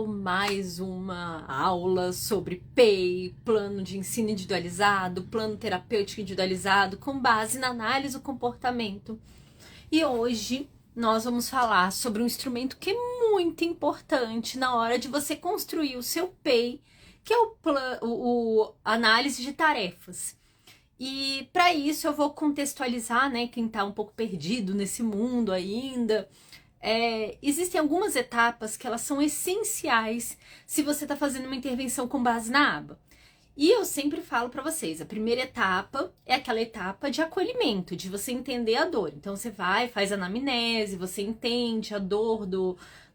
Mais uma aula sobre PEI, plano de ensino individualizado, plano terapêutico individualizado, com base na análise do comportamento. E hoje nós vamos falar sobre um instrumento que é muito importante na hora de você construir o seu PEI, que é o análise de tarefas. E para isso eu vou contextualizar, né, quem está um pouco perdido nesse mundo ainda. Existem algumas etapas que elas são essenciais se você está fazendo uma intervenção com base na aba. E eu sempre falo para vocês, a primeira etapa é aquela etapa de acolhimento, de você entender a dor. Então você vai, faz anamnese, você entende a dor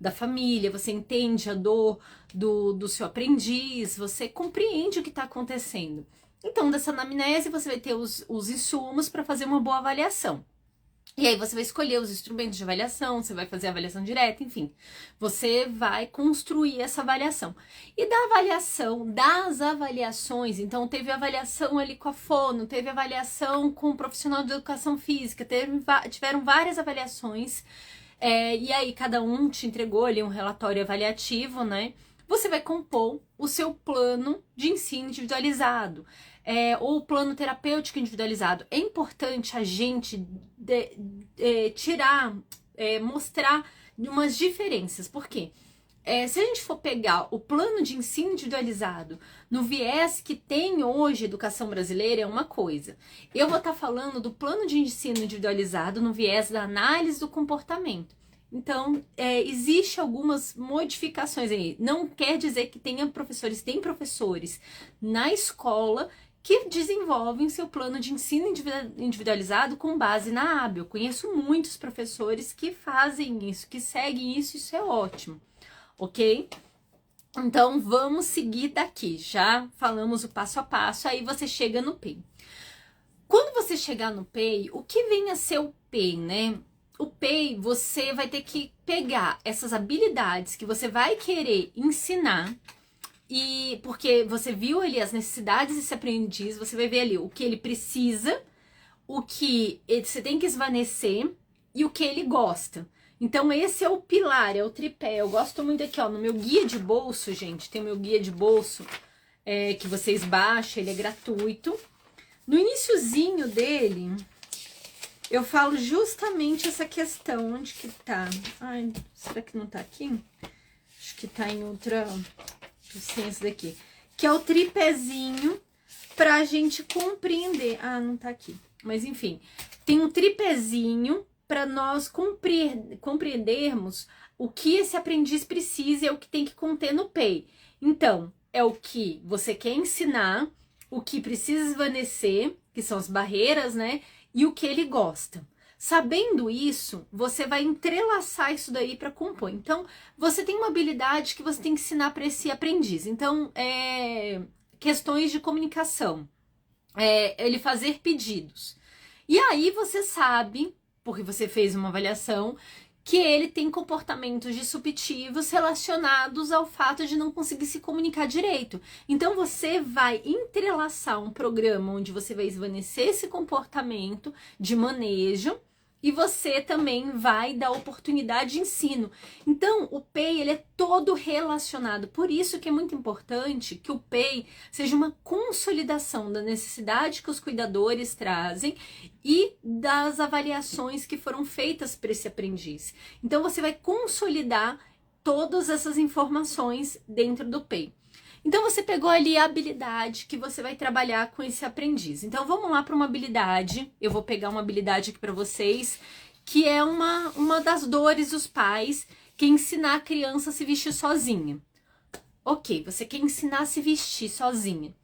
da família, você entende a dor do seu aprendiz, você compreende o que está acontecendo. Então dessa anamnese você vai ter os insumos para fazer uma boa avaliação. E aí você vai escolher os instrumentos de avaliação, você vai fazer a avaliação direta, enfim. Você vai construir essa avaliação. E da avaliação, das avaliações, então teve avaliação ali com a fono, teve avaliação com o profissional de educação física, tiveram várias avaliações, e aí cada um te entregou ali um relatório avaliativo, né? Você vai compor o seu plano de ensino individualizado. Ou o plano terapêutico individualizado. É importante a gente mostrar umas diferenças. Por quê? Se a gente for pegar o plano de ensino individualizado no viés que tem hoje a educação brasileira, é uma coisa. Eu vou estar falando do plano de ensino individualizado no viés da análise do comportamento. Então, existe algumas modificações aí. Não quer dizer que tem professores na escola que desenvolvem seu plano de ensino individualizado com base na aba. Eu conheço muitos professores que fazem isso, que seguem isso, isso é ótimo, ok? Então, vamos seguir daqui. Já falamos o passo a passo, aí você chega no PEI. Quando você chegar no PEI, o que vem a ser o PEI, né? O PEI, você vai ter que pegar essas habilidades que você vai querer ensinar, e porque você viu ali as necessidades desse aprendiz, você vai ver ali o que ele precisa, o que você tem que esvanecer e o que ele gosta. Então esse é o pilar, é o tripé. Eu gosto muito aqui, ó, no meu guia de bolso, gente, tem o meu guia de bolso que vocês baixam, ele é gratuito. No iniciozinho dele, eu falo justamente essa questão, onde que tá? Ai, será que não tá aqui? Acho que tá em outra... Sim, esse daqui. Que é o tripézinho pra gente compreender. Ah, não tá aqui. Mas enfim, tem um tripézinho para nós compreendermos o que esse aprendiz precisa e é o que tem que conter no PEI. Então, é o que você quer ensinar, o que precisa esvanecer, que são as barreiras, né? E o que ele gosta. Sabendo isso, você vai entrelaçar isso daí para compor. Então, você tem uma habilidade que você tem que ensinar para esse aprendiz. Então, questões de comunicação, ele fazer pedidos. E aí você sabe, porque você fez uma avaliação, que ele tem comportamentos disruptivos relacionados ao fato de não conseguir se comunicar direito. Então você vai entrelaçar um programa onde você vai esvanecer esse comportamento de manejo e você também vai dar oportunidade de ensino. Então o PEI ele é todo relacionado, por isso que é muito importante que o PEI seja uma consolidação da necessidade que os cuidadores trazem e das avaliações que foram feitas para esse aprendiz. Então você vai consolidar todas essas informações dentro do PEI. Então você pegou ali a habilidade que você vai trabalhar com esse aprendiz. Então vamos lá para uma habilidade, eu vou pegar uma habilidade aqui para vocês, que é uma das dores dos pais, que é ensinar a criança a se vestir sozinha. Ok, você quer ensinar a se vestir sozinha.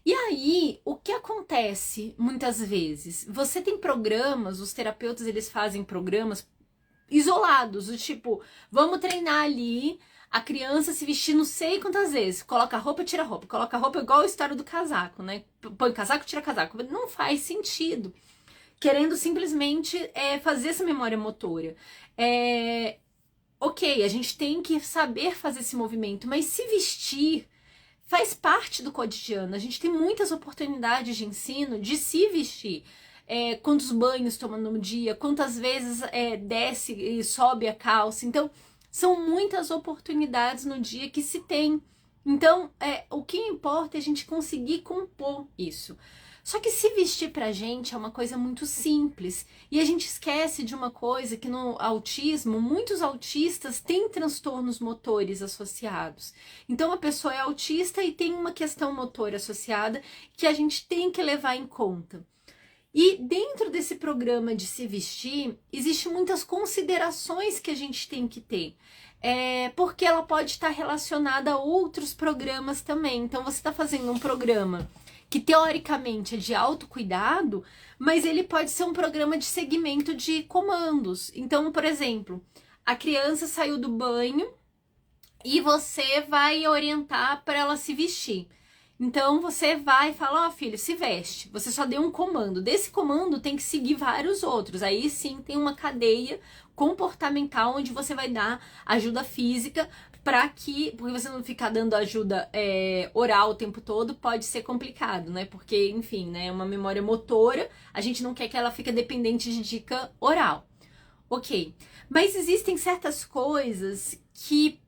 E aí, o que acontece muitas vezes? Você tem programas, os terapeutas eles fazem programas isolados, do tipo, vamos treinar ali a criança se vestir não sei quantas vezes, coloca roupa, tira roupa, coloca roupa igual a história do casaco, né? Põe casaco, tira casaco. Não faz sentido. Querendo simplesmente fazer essa memória motora. Ok, a gente tem que saber fazer esse movimento, mas se vestir faz parte do cotidiano. A gente tem muitas oportunidades de ensino de se vestir. Quantos banhos toma no dia, quantas vezes desce e sobe a calça. Então, São muitas oportunidades no dia que se tem. Então, o que importa é a gente conseguir compor isso. Só que se vestir pra gente é uma coisa muito simples. E a gente esquece de uma coisa que no autismo, muitos autistas têm transtornos motores associados. Então a pessoa é autista e tem uma questão motora associada que a gente tem que levar em conta. E dentro desse programa de se vestir, existem muitas considerações que a gente tem que ter. Porque ela pode estar relacionada a outros programas também. Então você está fazendo um programa que teoricamente é de autocuidado, mas ele pode ser um programa de segmento de comandos. Então, por exemplo, a criança saiu do banho e você vai orientar para ela se vestir. Então você vai falar, ó, filho, se veste. Você só deu um comando. Desse comando tem que seguir vários outros. Aí sim tem uma cadeia comportamental onde você vai dar ajuda física porque você não ficar dando ajuda oral o tempo todo, pode ser complicado, né? Porque, enfim, né, é uma memória motora, a gente não quer que ela fique dependente de dica oral. Ok, mas existem certas coisas que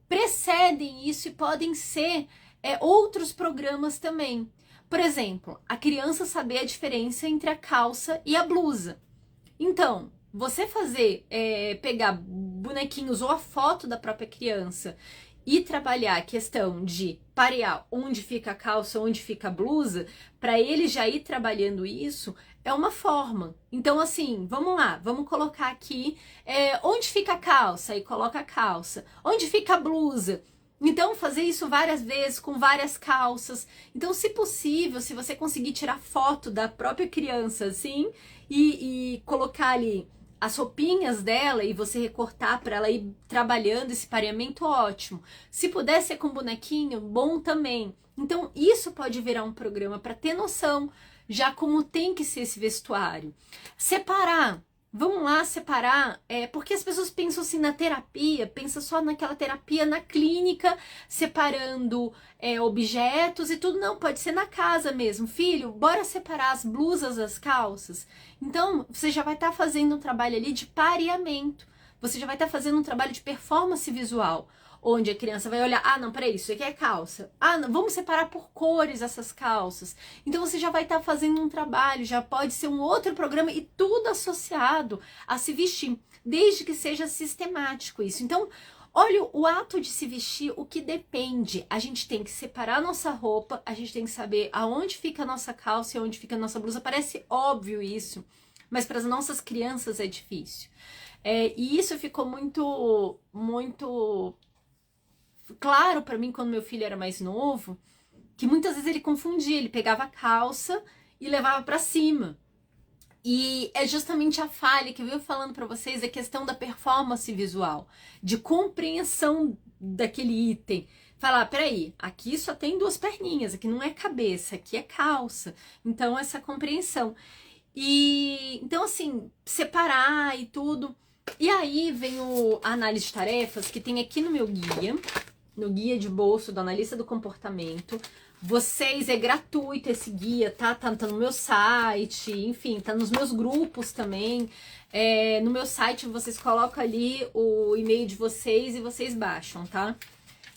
precedem isso e podem ser outros programas também. Por exemplo, a criança saber a diferença entre a calça e a blusa. Então, você pegar bonequinhos ou a foto da própria criança e trabalhar a questão de parear onde fica a calça, onde fica a blusa, para ele já ir trabalhando isso, é uma forma. Então, assim, vamos lá, vamos colocar aqui onde fica a calça e coloca a calça, onde fica a blusa. Então, fazer isso várias vezes, com várias calças. Então, se possível, se você conseguir tirar foto da própria criança, assim, e colocar ali as roupinhas dela e você recortar para ela ir trabalhando esse pareamento, ótimo. Se puder ser com bonequinho, bom também. Então, isso pode virar um programa para ter noção já como tem que ser esse vestuário. Separar. Vamos lá separar, porque as pessoas pensam assim na terapia, pensam só naquela terapia na clínica, separando objetos e tudo. Não, pode ser na casa mesmo. Filho, bora separar as blusas das calças. Então, você já vai estar fazendo um trabalho ali de pareamento. Você já vai estar fazendo um trabalho de performance visual, onde a criança vai olhar, não, peraí, isso aqui é calça. Não, vamos separar por cores essas calças. Então você já vai estar fazendo um trabalho, já pode ser um outro programa e tudo associado a se vestir, desde que seja sistemático isso. Então, olha, o ato de se vestir, o que depende, a gente tem que separar a nossa roupa, a gente tem que saber aonde fica a nossa calça e aonde fica a nossa blusa. Parece óbvio isso, mas para as nossas crianças é difícil. E isso ficou muito claro para mim quando meu filho era mais novo, que muitas vezes ele confundia, ele pegava a calça e levava para cima. E é justamente a falha que eu venho falando para vocês, a questão da performance visual, de compreensão daquele item. Falar, peraí, aqui só tem duas perninhas, aqui não é cabeça, aqui é calça. Então, essa compreensão. Então, assim, separar e tudo. E aí vem a análise de tarefas, que tem aqui no meu guia, no guia de bolso do analista do comportamento. Vocês, é gratuito esse guia, tá no meu site, enfim, tá nos meus grupos também. No meu site vocês colocam ali o e-mail de vocês e vocês baixam, tá?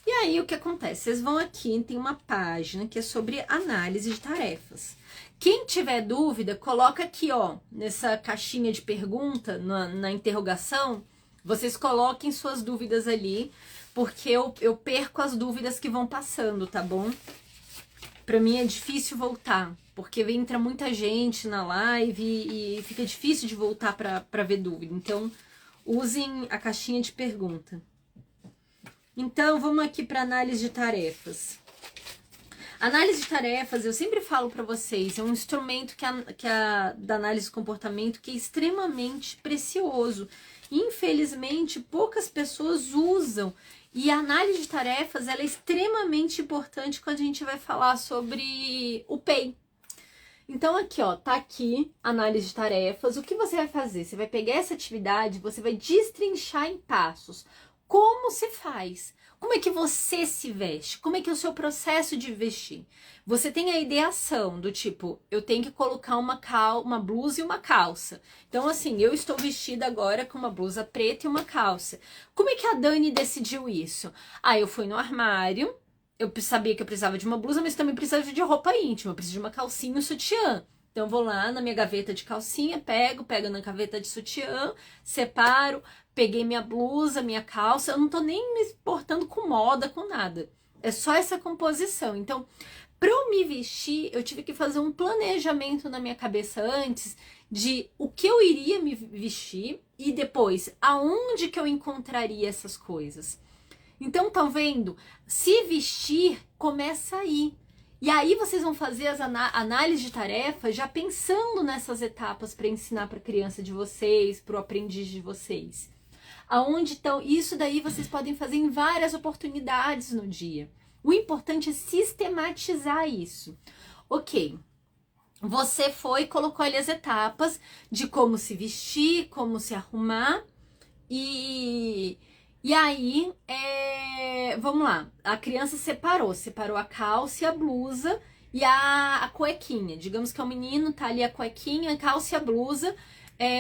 E aí o que acontece? Vocês vão aqui, tem uma página que é sobre análise de tarefas. Quem tiver dúvida, coloca aqui, ó, nessa caixinha de pergunta, na interrogação, vocês coloquem suas dúvidas ali, porque eu perco as dúvidas que vão passando, tá bom? Pra mim é difícil voltar, porque entra muita gente na live e fica difícil de voltar pra ver dúvida. Então, usem a caixinha de pergunta. Então, vamos aqui para análise de tarefas. Análise de tarefas, eu sempre falo para vocês, é um instrumento da análise de comportamento que é extremamente precioso. Infelizmente, poucas pessoas usam. E a análise de tarefas, ela é extremamente importante quando a gente vai falar sobre o PEI. Então aqui, ó, tá aqui análise de tarefas. O que você vai fazer? Você vai pegar essa atividade, você vai destrinchar em passos. como se faz. Como é que você se veste? Como é que é o seu processo de vestir? Você tem a ideação do tipo, eu tenho que colocar uma blusa e uma calça. Então, assim, eu estou vestida agora com uma blusa preta e uma calça. Como é que a Dani decidiu isso? Ah, eu fui no armário, eu sabia que eu precisava de uma blusa, mas também precisava de roupa íntima, eu preciso de uma calcinha e um sutiã. Então, eu vou lá na minha gaveta de calcinha, pego na gaveta de sutiã, separo, peguei minha blusa, minha calça, eu não tô nem me importando com moda, com nada. É só essa composição. Então, para eu me vestir, eu tive que fazer um planejamento na minha cabeça antes de o que eu iria me vestir e depois aonde que eu encontraria essas coisas. Então, tá vendo? Se vestir começa aí. E aí vocês vão fazer as análises de tarefas já pensando nessas etapas para ensinar para a criança de vocês, para o aprendiz de vocês. Aonde estão? Isso daí vocês podem fazer em várias oportunidades no dia. O importante é sistematizar isso. Ok, você foi, colocou ali as etapas de como se vestir, como se arrumar e aí, vamos lá, a criança separou a calça e a blusa e a cuequinha. Digamos que é o menino, tá ali a cuequinha, a calça e a blusa,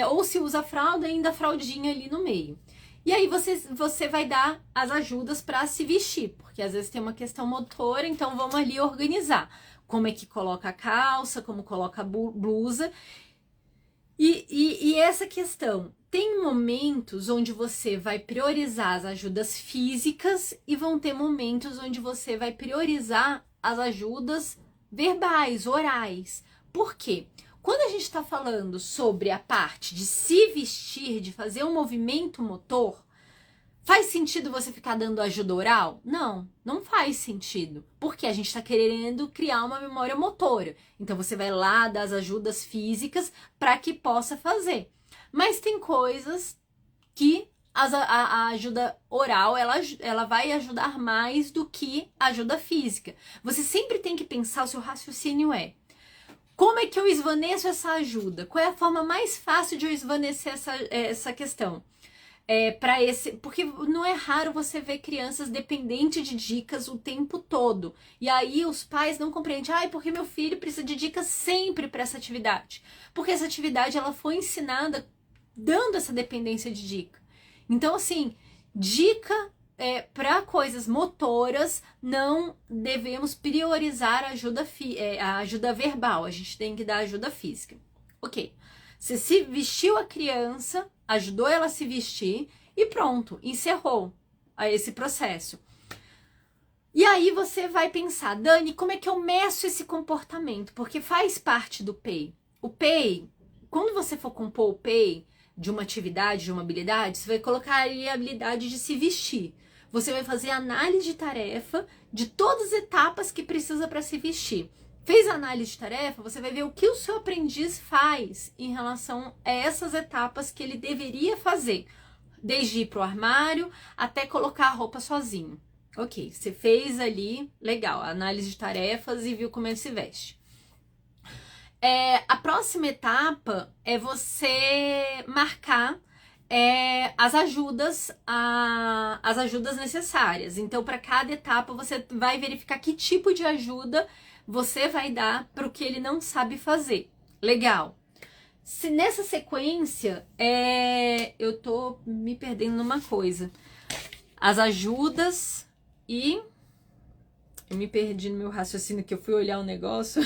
ou se usa a fralda, ainda a fraldinha ali no meio. E aí você vai dar as ajudas para se vestir, porque às vezes tem uma questão motora, então vamos ali organizar. Como é que coloca a calça, como coloca a blusa. E essa questão, tem momentos onde você vai priorizar as ajudas físicas e vão ter momentos onde você vai priorizar as ajudas verbais, orais. Por quê? Quando a gente está falando sobre a parte de se vestir, de fazer um movimento motor, faz sentido você ficar dando ajuda oral? Não, não faz sentido. Porque a gente está querendo criar uma memória motora. Então você vai lá dar as ajudas físicas para que possa fazer. Mas tem coisas que a ajuda oral ela vai ajudar mais do que a ajuda física. Você sempre tem que pensar, o seu raciocínio como é que eu esvaneço essa ajuda? Qual é a forma mais fácil de eu esvanecer essa questão? Porque não é raro você ver crianças dependentes de dicas o tempo todo. E aí os pais não compreendem, porque meu filho precisa de dicas sempre para essa atividade. Porque essa atividade ela foi ensinada dando essa dependência de dica. Então, assim, dica para coisas motoras, não devemos priorizar a ajuda verbal. A gente tem que dar ajuda física. Ok. Você se vestiu a criança, ajudou ela a se vestir e pronto, encerrou esse processo. E aí você vai pensar, Dani, como é que eu meço esse comportamento? Porque faz parte do PEI. O PEI, quando você for compor o PEI de uma atividade, de uma habilidade, você vai colocar aí a habilidade de se vestir. Você vai fazer análise de tarefa de todas as etapas que precisa para se vestir. Fez a análise de tarefa, você vai ver o que o seu aprendiz faz em relação a essas etapas que ele deveria fazer. Desde ir para o armário até colocar a roupa sozinho. Ok, você fez ali, legal, a análise de tarefas e viu como ele se veste. A próxima etapa é você marcar as ajudas necessárias. Então, para cada etapa, você vai verificar que tipo de ajuda você vai dar para o que ele não sabe fazer. Legal. Se nessa sequência, eu tô me perdendo numa coisa. As ajudas e... Eu me perdi no meu raciocínio que eu fui olhar um negócio.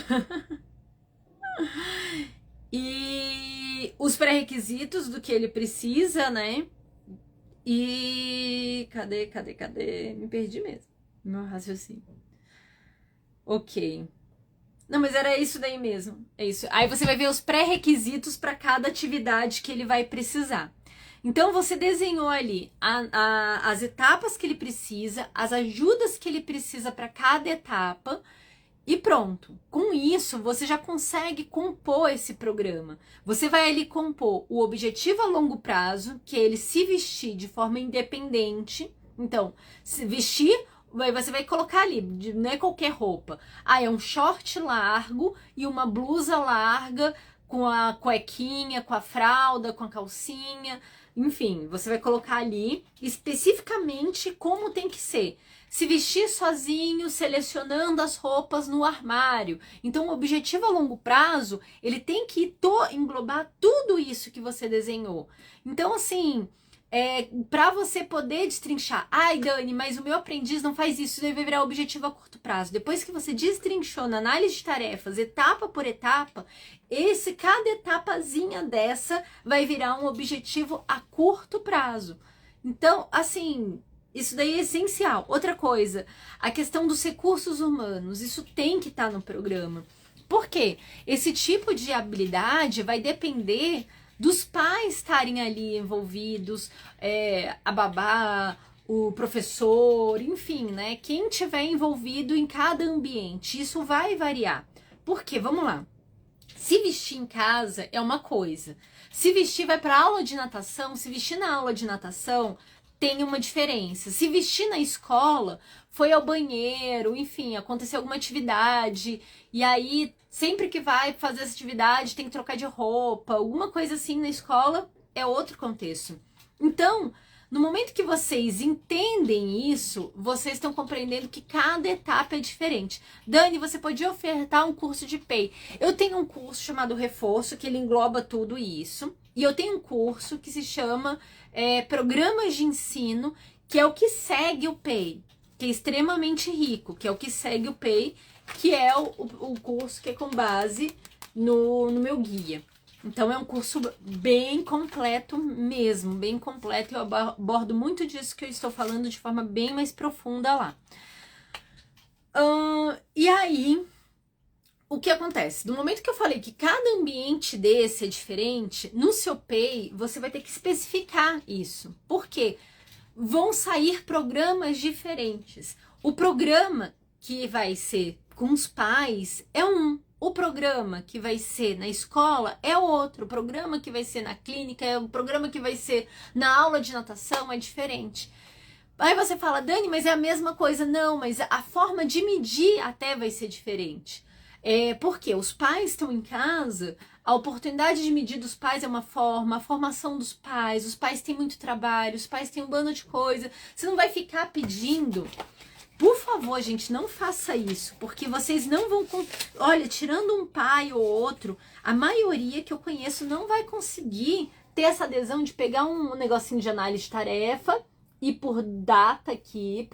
E os pré-requisitos do que ele precisa, né? E... Cadê? Me perdi mesmo. Meu raciocínio. Ok. Não, mas era isso daí mesmo. É isso. Aí você vai ver os pré-requisitos para cada atividade que ele vai precisar. Então você desenhou ali as etapas que ele precisa, as ajudas que ele precisa para cada etapa e pronto. Com isso, você já consegue compor esse programa. Você vai ali compor o objetivo a longo prazo, que é ele se vestir de forma independente. Então, se vestir, você vai colocar ali, não é qualquer roupa. É um short largo e uma blusa larga com a cuequinha, com a fralda, com a calcinha. Enfim, você vai colocar ali especificamente como tem que ser. Se vestir sozinho, selecionando as roupas no armário. Então, o objetivo a longo prazo, ele tem que englobar tudo isso que você desenhou. Então, assim, para você poder destrinchar, ai, Dani, mas o meu aprendiz não faz isso, deve virar objetivo a curto prazo. Depois que você destrinchou na análise de tarefas, etapa por etapa, cada etapazinha dessa vai virar um objetivo a curto prazo. Então, assim, isso daí é essencial. Outra coisa, a questão dos recursos humanos, isso tem que estar no programa. Por quê? Esse tipo de habilidade vai depender dos pais estarem ali envolvidos, a babá, o professor, enfim, né? Quem tiver envolvido em cada ambiente, isso vai variar. Por quê? Vamos lá. Se vestir em casa é uma coisa. Se vestir vai para aula de natação, se vestir na aula de natação tem uma diferença. Se vestir na escola, foi ao banheiro, enfim, aconteceu alguma atividade, e aí sempre que vai fazer essa atividade tem que trocar de roupa, alguma coisa assim na escola é outro contexto. Então, no momento que vocês entendem isso, vocês estão compreendendo que cada etapa é diferente. Dani, você podia ofertar um curso de PEI. Eu tenho um curso chamado Reforço, que ele engloba tudo isso. E eu tenho um curso que se chama Programas de Ensino, que é o que segue o PEI, que é extremamente rico, que é o que segue o PEI, que é o curso que é com base no meu guia. Então é um curso bem completo mesmo, bem completo. Eu abordo muito disso que eu estou falando de forma bem mais profunda lá. E aí, o que acontece? No momento que eu falei que cada ambiente desse é diferente, no seu PEI você vai ter que especificar isso. Por quê? Vão sair programas diferentes. O programa que vai ser com os pais é um. O programa que vai ser na escola é outro. O programa que vai ser na clínica é o programa que vai ser na aula de natação é diferente. Aí você fala, Dani, mas é a mesma coisa. Não, mas a forma de medir até vai ser diferente. Porque os pais estão em casa, a oportunidade de medir dos pais é uma forma, a formação dos pais, os pais têm muito trabalho, os pais têm um bando de coisa. Você não vai ficar pedindo. Por favor, gente, não faça isso, porque vocês não vão... Olha, tirando um pai ou outro, a maioria que eu conheço não vai conseguir ter essa adesão de pegar um negocinho de análise de tarefa e por data aqui,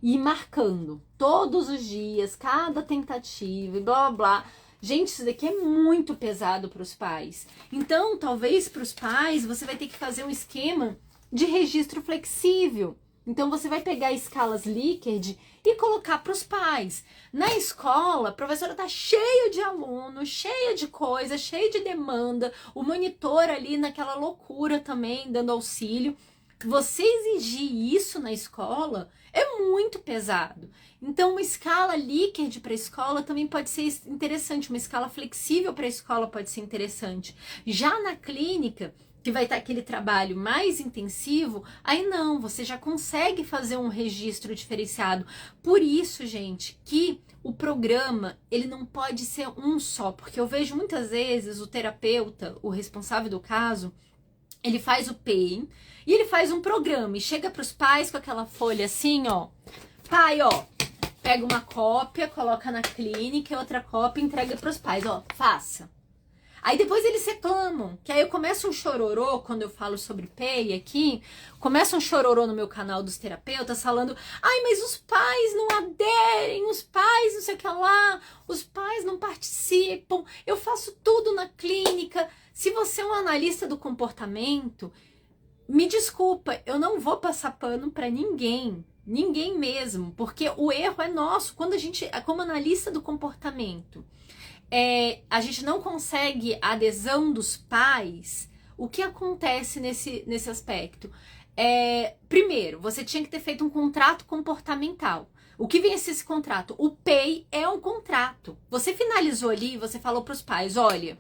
e ir marcando todos os dias, cada tentativa e blá, blá, blá. Gente, isso daqui é muito pesado para os pais. Então, talvez para os pais, você vai ter que fazer um esquema de registro flexível. Então, você vai pegar escalas Likert e colocar para os pais. Na escola, a professora tá cheia de alunos, cheia de coisa, cheia de demanda. O monitor ali naquela loucura também, dando auxílio. Você exigir isso na escola é muito pesado. Então, uma escala Likert para a escola também pode ser interessante. Uma escala flexível para a escola pode ser interessante. Já na clínica, que vai estar aquele trabalho mais intensivo, aí não, você já consegue fazer um registro diferenciado. Por isso, gente, que o programa, ele não pode ser um só, porque eu vejo muitas vezes o terapeuta, o responsável do caso, ele faz o PEI e ele faz um programa e chega para os pais com aquela folha assim, ó, pai, ó, pega uma cópia, coloca na clínica, outra cópia, entrega para os pais, ó, faça. Aí depois eles reclamam, que aí eu começo um chororô, quando eu falo sobre PEI aqui, começa um chororô no meu canal dos terapeutas falando, ai, mas os pais não aderem, os pais não sei o que lá, os pais não participam, eu faço tudo na clínica. Se você é um analista do comportamento, me desculpa, eu não vou passar pano para ninguém mesmo, porque o erro é nosso, quando a gente, como analista do comportamento, a gente não consegue a adesão dos pais, o que acontece nesse aspecto? Primeiro, você tinha que ter feito um contrato comportamental. O que vem a ser esse contrato? O PEI é um contrato. Você finalizou ali, você falou para os pais, olha,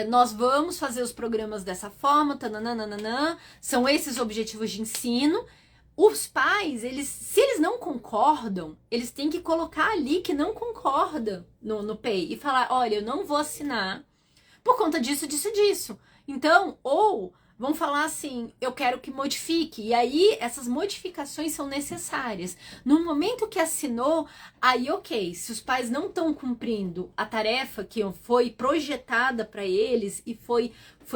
nós vamos fazer os programas dessa forma, tananana, são esses objetivos de ensino. Os pais, se eles não concordam, eles têm que colocar ali que não concorda no PEI e falar, olha, eu não vou assinar por conta disso, disso, disso. Então, ou vão falar assim, eu quero que modifique. E aí, essas modificações são necessárias. No momento que assinou, aí ok, se os pais não estão cumprindo a tarefa que foi projetada para eles e foi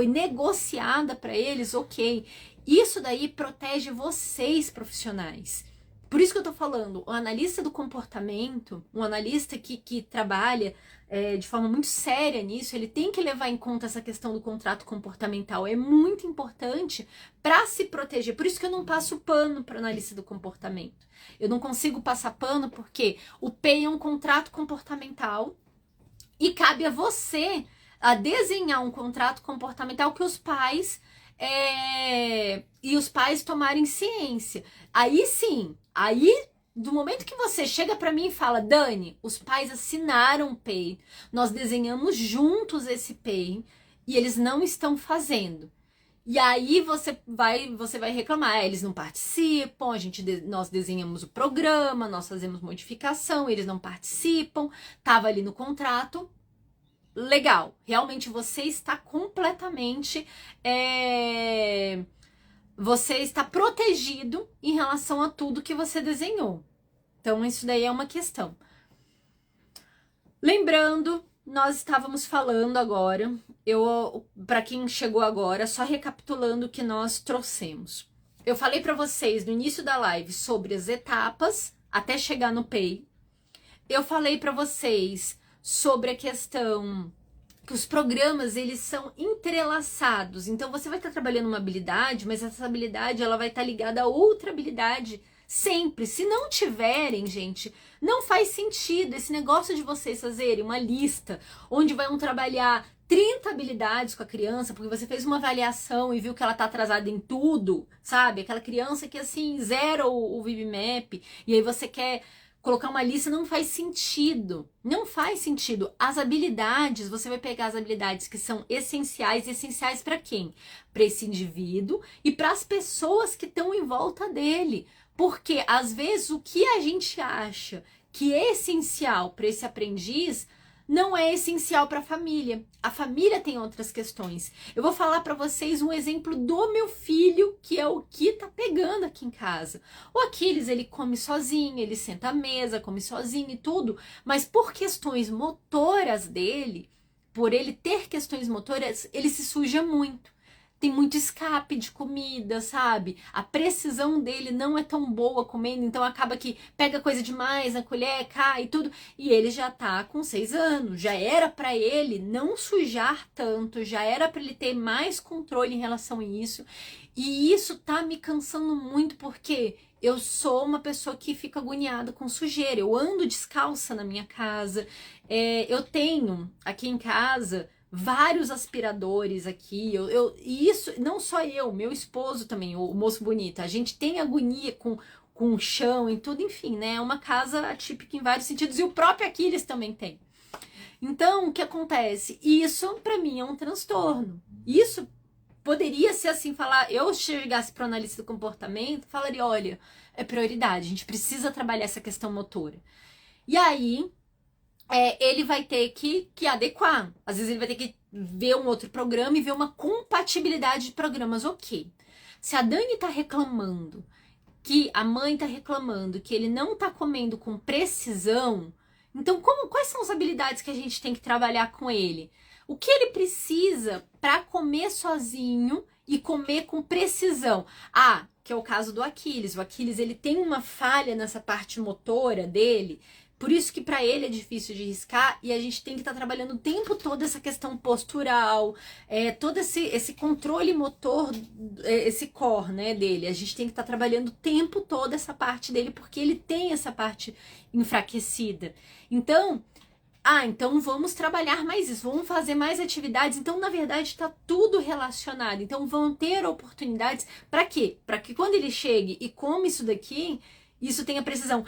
negociada para eles, ok. Isso daí protege vocês, profissionais. Por isso que eu tô falando, o analista do comportamento, um analista que trabalha de forma muito séria nisso, ele tem que levar em conta essa questão do contrato comportamental. É muito importante para se proteger. Por isso que eu não passo pano para analista do comportamento. Eu não consigo passar pano porque o PEI é um contrato comportamental e cabe a você a desenhar um contrato comportamental que os pais e os pais tomarem ciência. Aí sim, aí do momento que você chega para mim e fala, Dani, os pais assinaram o PEI, nós desenhamos juntos esse PEI e eles não estão fazendo. E aí você vai reclamar, eles não participam, nós desenhamos o programa, nós fazemos modificação, eles não participam, tava ali no contrato. Legal, realmente você está completamente você está protegido em relação a tudo que você desenhou. Então isso daí é uma questão. Lembrando, nós estávamos falando agora, para quem chegou agora, só recapitulando o que nós trouxemos. Eu falei para vocês no início da live sobre as etapas até chegar no PEI. Eu falei para vocês sobre a questão que os programas, eles são entrelaçados. Então, você vai estar trabalhando uma habilidade, mas essa habilidade, ela vai estar ligada a outra habilidade sempre. Se não tiverem, gente, não faz sentido esse negócio de vocês fazerem uma lista onde vão trabalhar 30 habilidades com a criança, porque você fez uma avaliação e viu que ela tá atrasada em tudo, sabe? Aquela criança que, assim, zera o VibMap, e aí você quer colocar uma lista, não faz sentido. Não faz sentido. As habilidades, você vai pegar as habilidades que são essenciais. Essenciais para quem? Para esse indivíduo e para as pessoas que estão em volta dele. Porque, às vezes, o que a gente acha que é essencial para esse aprendiz não é essencial para a família. A família tem outras questões. Eu vou falar para vocês um exemplo do meu filho, que é o que tá pegando aqui em casa. O Aquiles, ele come sozinho, ele senta à mesa, come sozinho e tudo, mas por questões motoras dele, por ele ter questões motoras, ele se suja muito. Tem muito escape de comida, sabe? A precisão dele não é tão boa comendo, então acaba que pega coisa demais na colher, cai e tudo. E ele já tá com 6 anos, já era para ele não sujar tanto, já era para ele ter mais controle em relação a isso. E isso tá me cansando muito porque eu sou uma pessoa que fica agoniada com sujeira. Eu ando descalça na minha casa. Eu tenho aqui em casa vários aspiradores aqui, e isso, não só eu, meu esposo também, o moço bonito, a gente tem agonia com o chão e tudo, enfim, né, é uma casa atípica em vários sentidos, e o próprio Aquiles também tem. Então, o que acontece? Isso, pra mim, é um transtorno. Isso poderia ser assim, eu chegasse para o analista do comportamento, falaria, olha, é prioridade, a gente precisa trabalhar essa questão motora. E aí, ele vai ter que adequar. Às vezes ele vai ter que ver um outro programa e ver uma compatibilidade de programas. Ok. Se a Dani tá reclamando, que a mãe tá reclamando que ele não tá comendo com precisão, então quais são as habilidades que a gente tem que trabalhar com ele? O que ele precisa para comer sozinho e comer com precisão? Que é o caso do Aquiles. O Aquiles, ele tem uma falha nessa parte motora dele. Por isso que para ele é difícil de riscar e a gente tem que estar trabalhando o tempo todo essa questão postural, todo esse controle motor, esse core, né, dele. A gente tem que estar trabalhando o tempo todo essa parte dele porque ele tem essa parte enfraquecida. Então, então vamos trabalhar mais isso, vamos fazer mais atividades. Então, na verdade, está tudo relacionado. Então, vão ter oportunidades para quê? Para que quando ele chegue e come isso daqui, isso tenha precisão.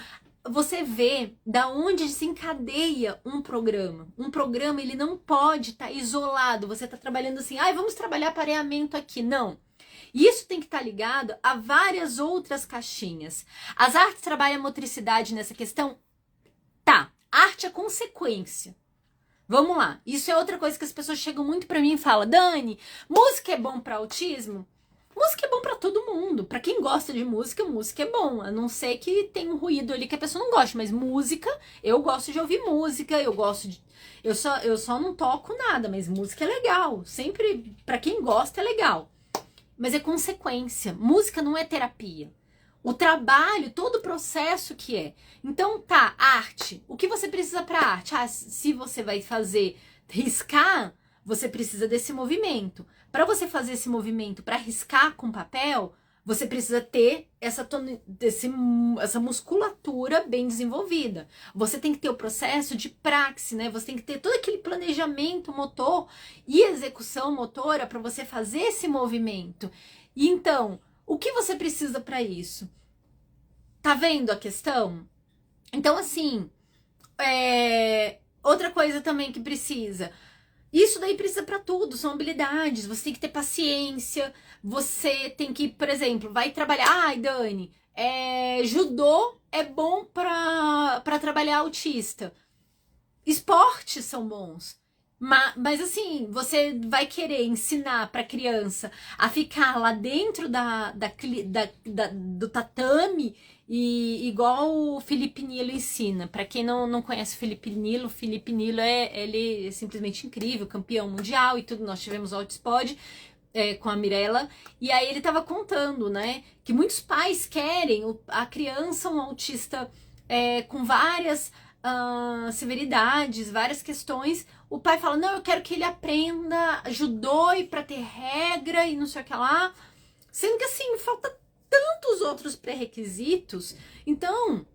Você vê da onde se encadeia um programa. Um programa, ele não pode estar isolado. Você está trabalhando assim, vamos trabalhar pareamento aqui. Não. Isso tem que estar ligado a várias outras caixinhas. As artes trabalham a motricidade nessa questão? Tá. Arte é consequência. Vamos lá. Isso é outra coisa que as pessoas chegam muito pra mim e falam: Dani, música é bom pra autismo? Música é bom pra todo mundo. Pra quem gosta de música, música é bom. A não ser que tem um ruído ali que a pessoa não gosta. Mas música, eu gosto de ouvir música, eu gosto de. Eu só não toco nada, mas música é legal. Sempre, pra quem gosta, é legal. Mas é consequência. Música não é terapia. O trabalho, todo o processo que é. Então, tá, arte. O que você precisa pra arte? Ah, se você vai fazer riscar, você precisa desse movimento. Para você fazer esse movimento, para riscar com papel, você precisa ter essa musculatura bem desenvolvida. Você tem que ter o processo de praxe, né? Você tem que ter todo aquele planejamento motor e execução motora para você fazer esse movimento. E então, o que você precisa para isso? Tá vendo a questão? Então, assim, outra coisa também que precisa. Isso daí precisa para tudo, são habilidades. Você tem que ter paciência. Você tem que, por exemplo, vai trabalhar. Ai, Dani, judô é bom para trabalhar autista. Esportes são bons. Mas assim, você vai querer ensinar para criança a ficar lá dentro do tatame e igual o Felipe Nilo ensina. Para quem não conhece o Felipe Nilo ele é simplesmente incrível, campeão mundial e tudo. Nós tivemos o Altispod com a Mirella, e aí ele tava contando, né, que muitos pais querem a criança, um autista com várias severidades, várias questões. O pai fala: não, eu quero que ele aprenda judô e pra ter regra e não sei o que lá. Sendo que assim, falta tantos outros pré-requisitos. Então,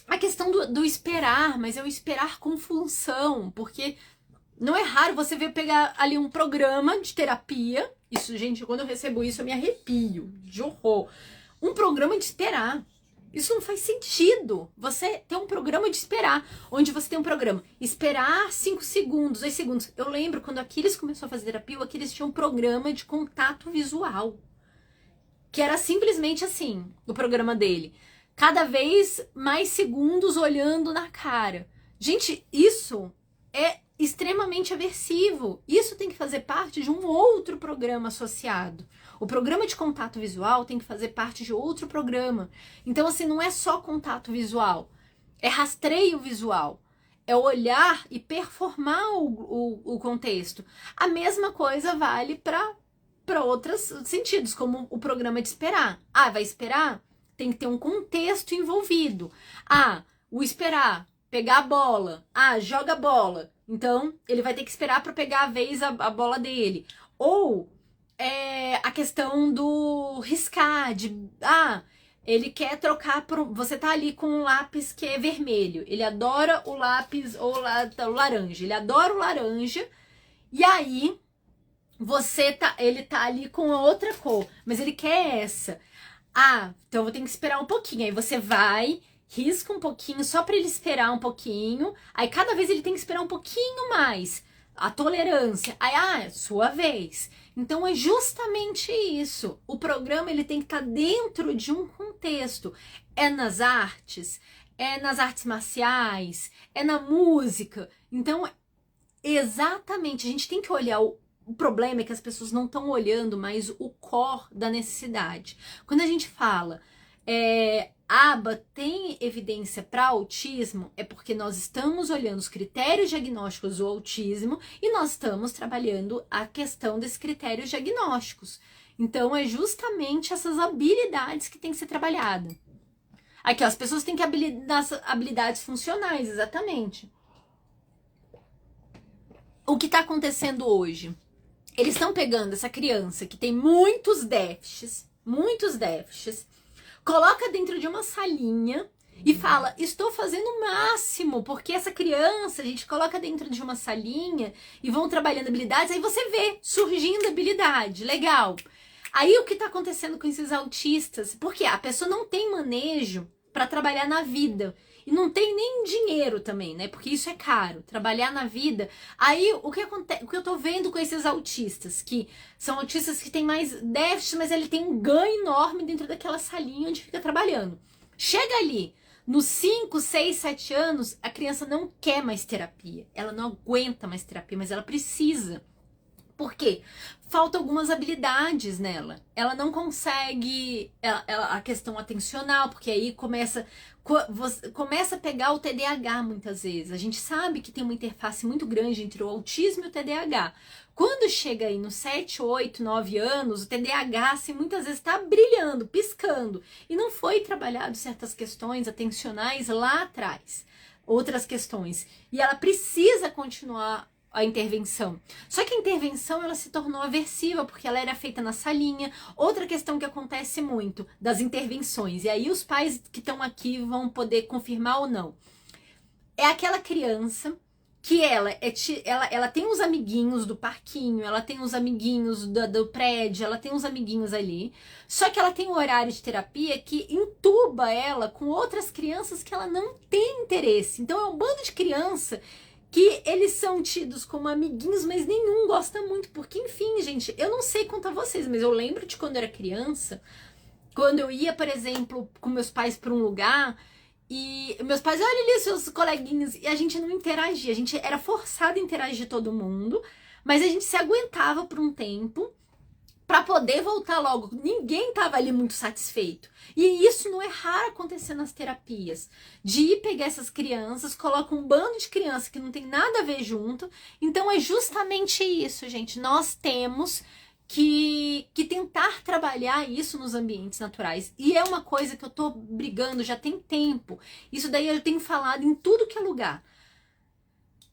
a questão do esperar, mas é o esperar com função, porque não é raro você ver pegar ali um programa de terapia. Isso, gente, quando eu recebo isso, eu me arrepio de horror. Um programa de esperar. Isso não faz sentido. Você tem um programa de esperar, onde você tem um programa esperar 5 segundos, 2 segundos. Eu lembro quando a Aquiles começou a fazer terapia, o Aquiles tinha um programa de contato visual, que era simplesmente assim, o programa dele. Cada vez mais segundos olhando na cara. Gente, isso é extremamente aversivo. Isso tem que fazer parte de um outro programa associado. O programa de contato visual tem que fazer parte de outro programa. Então, assim, não é só contato visual, é rastreio visual, é olhar e performar o contexto. A mesma coisa vale para outros sentidos, como o programa de esperar. Ah, vai esperar? Tem que ter um contexto envolvido. Ah, o esperar, pegar a bola. Ah, joga a bola. Então, ele vai ter que esperar para pegar a vez a bola dele. Ou a questão do riscar, ele quer trocar por. Você tá ali com um lápis que é vermelho. Ele adora o lápis ou o laranja. Ele adora o laranja. E aí, ele tá ali com a outra cor, mas ele quer essa. Ah, então eu vou ter que esperar um pouquinho. Aí você vai, risca um pouquinho, só para ele esperar um pouquinho. Aí cada vez ele tem que esperar um pouquinho mais. A tolerância. Aí, sua vez. Então é justamente isso. O programa ele tem que estar dentro de um contexto. É nas artes marciais, é na música. Então, exatamente, a gente tem que olhar o problema é que as pessoas não estão olhando mais o core da necessidade. Quando a gente fala aba tem evidência para autismo, é porque nós estamos olhando os critérios diagnósticos do autismo e nós estamos trabalhando a questão desses critérios diagnósticos. Então, é justamente essas habilidades que tem que ser trabalhada. Aqui, ó, as pessoas têm que habilidades funcionais, exatamente. O que está acontecendo hoje? Eles estão pegando essa criança que tem muitos déficits, coloca dentro de uma salinha e fala: estou fazendo o máximo, porque essa criança a gente coloca dentro de uma salinha e vão trabalhando habilidades, aí você vê surgindo habilidade, legal. Aí o que está acontecendo com esses autistas? Porque a pessoa não tem manejo para trabalhar na vida. E não tem nem dinheiro também, né? Porque isso é caro, trabalhar na vida. Aí, o que acontece, o que eu tô vendo com esses autistas, que são autistas que têm mais déficit, mas ele tem um ganho enorme dentro daquela salinha onde fica trabalhando. Chega ali, Nos 5, 6, 7 anos, a criança não quer mais terapia. Ela não aguenta mais terapia, mas ela precisa. Por quê? Faltam algumas habilidades nela. Ela não consegue a questão atencional, porque aí começa a pegar o TDAH muitas vezes. A gente sabe que tem uma interface muito grande entre o autismo e o TDAH. Quando chega aí nos 7, 8, 9 anos, o TDAH assim, muitas vezes está brilhando, piscando. E não foi trabalhado certas questões atencionais lá atrás. Outras questões. E ela precisa continuar a intervenção. Só que a intervenção ela se tornou aversiva porque ela era feita na salinha. Outra questão que acontece muito das intervenções, e aí os pais que estão aqui vão poder confirmar ou não, é aquela criança que ela tem os amiguinhos do parquinho, ela tem os amiguinhos do prédio, ela tem os amiguinhos ali, só que ela tem um horário de terapia que entuba ela com outras crianças que ela não tem interesse. Então é um bando de criança que eles são tidos como amiguinhos, mas nenhum gosta muito, porque enfim, gente, eu não sei quanto a vocês, mas eu lembro de quando eu era criança, quando eu ia, por exemplo, com meus pais para um lugar, e meus pais, olha ali seus coleguinhas, e a gente não interagia, a gente era forçado a interagir todo mundo, mas a gente se aguentava por um tempo, para poder voltar logo. Ninguém tava ali muito satisfeito. E isso não é raro acontecer nas terapias. De ir pegar essas crianças, coloca um bando de crianças que não tem nada a ver junto. Então é justamente isso, gente. Nós temos que tentar trabalhar isso nos ambientes naturais. E é uma coisa que eu tô brigando já tem tempo. Isso daí eu tenho falado em tudo que é lugar.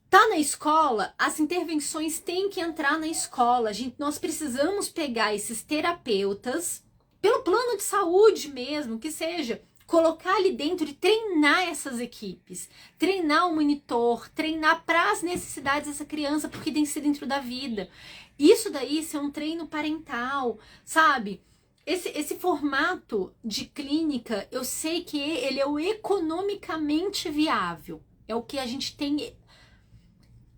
Tá na escola, as intervenções têm que entrar na escola. Nós precisamos pegar esses terapeutas, pelo plano de saúde mesmo, que seja, colocar ali dentro e treinar essas equipes. Treinar o monitor, treinar para as necessidades dessa criança, porque tem que ser dentro da vida. Isso daí, isso é um treino parental, sabe? Esse formato de clínica, eu sei que ele é o economicamente viável. É o que a gente tem...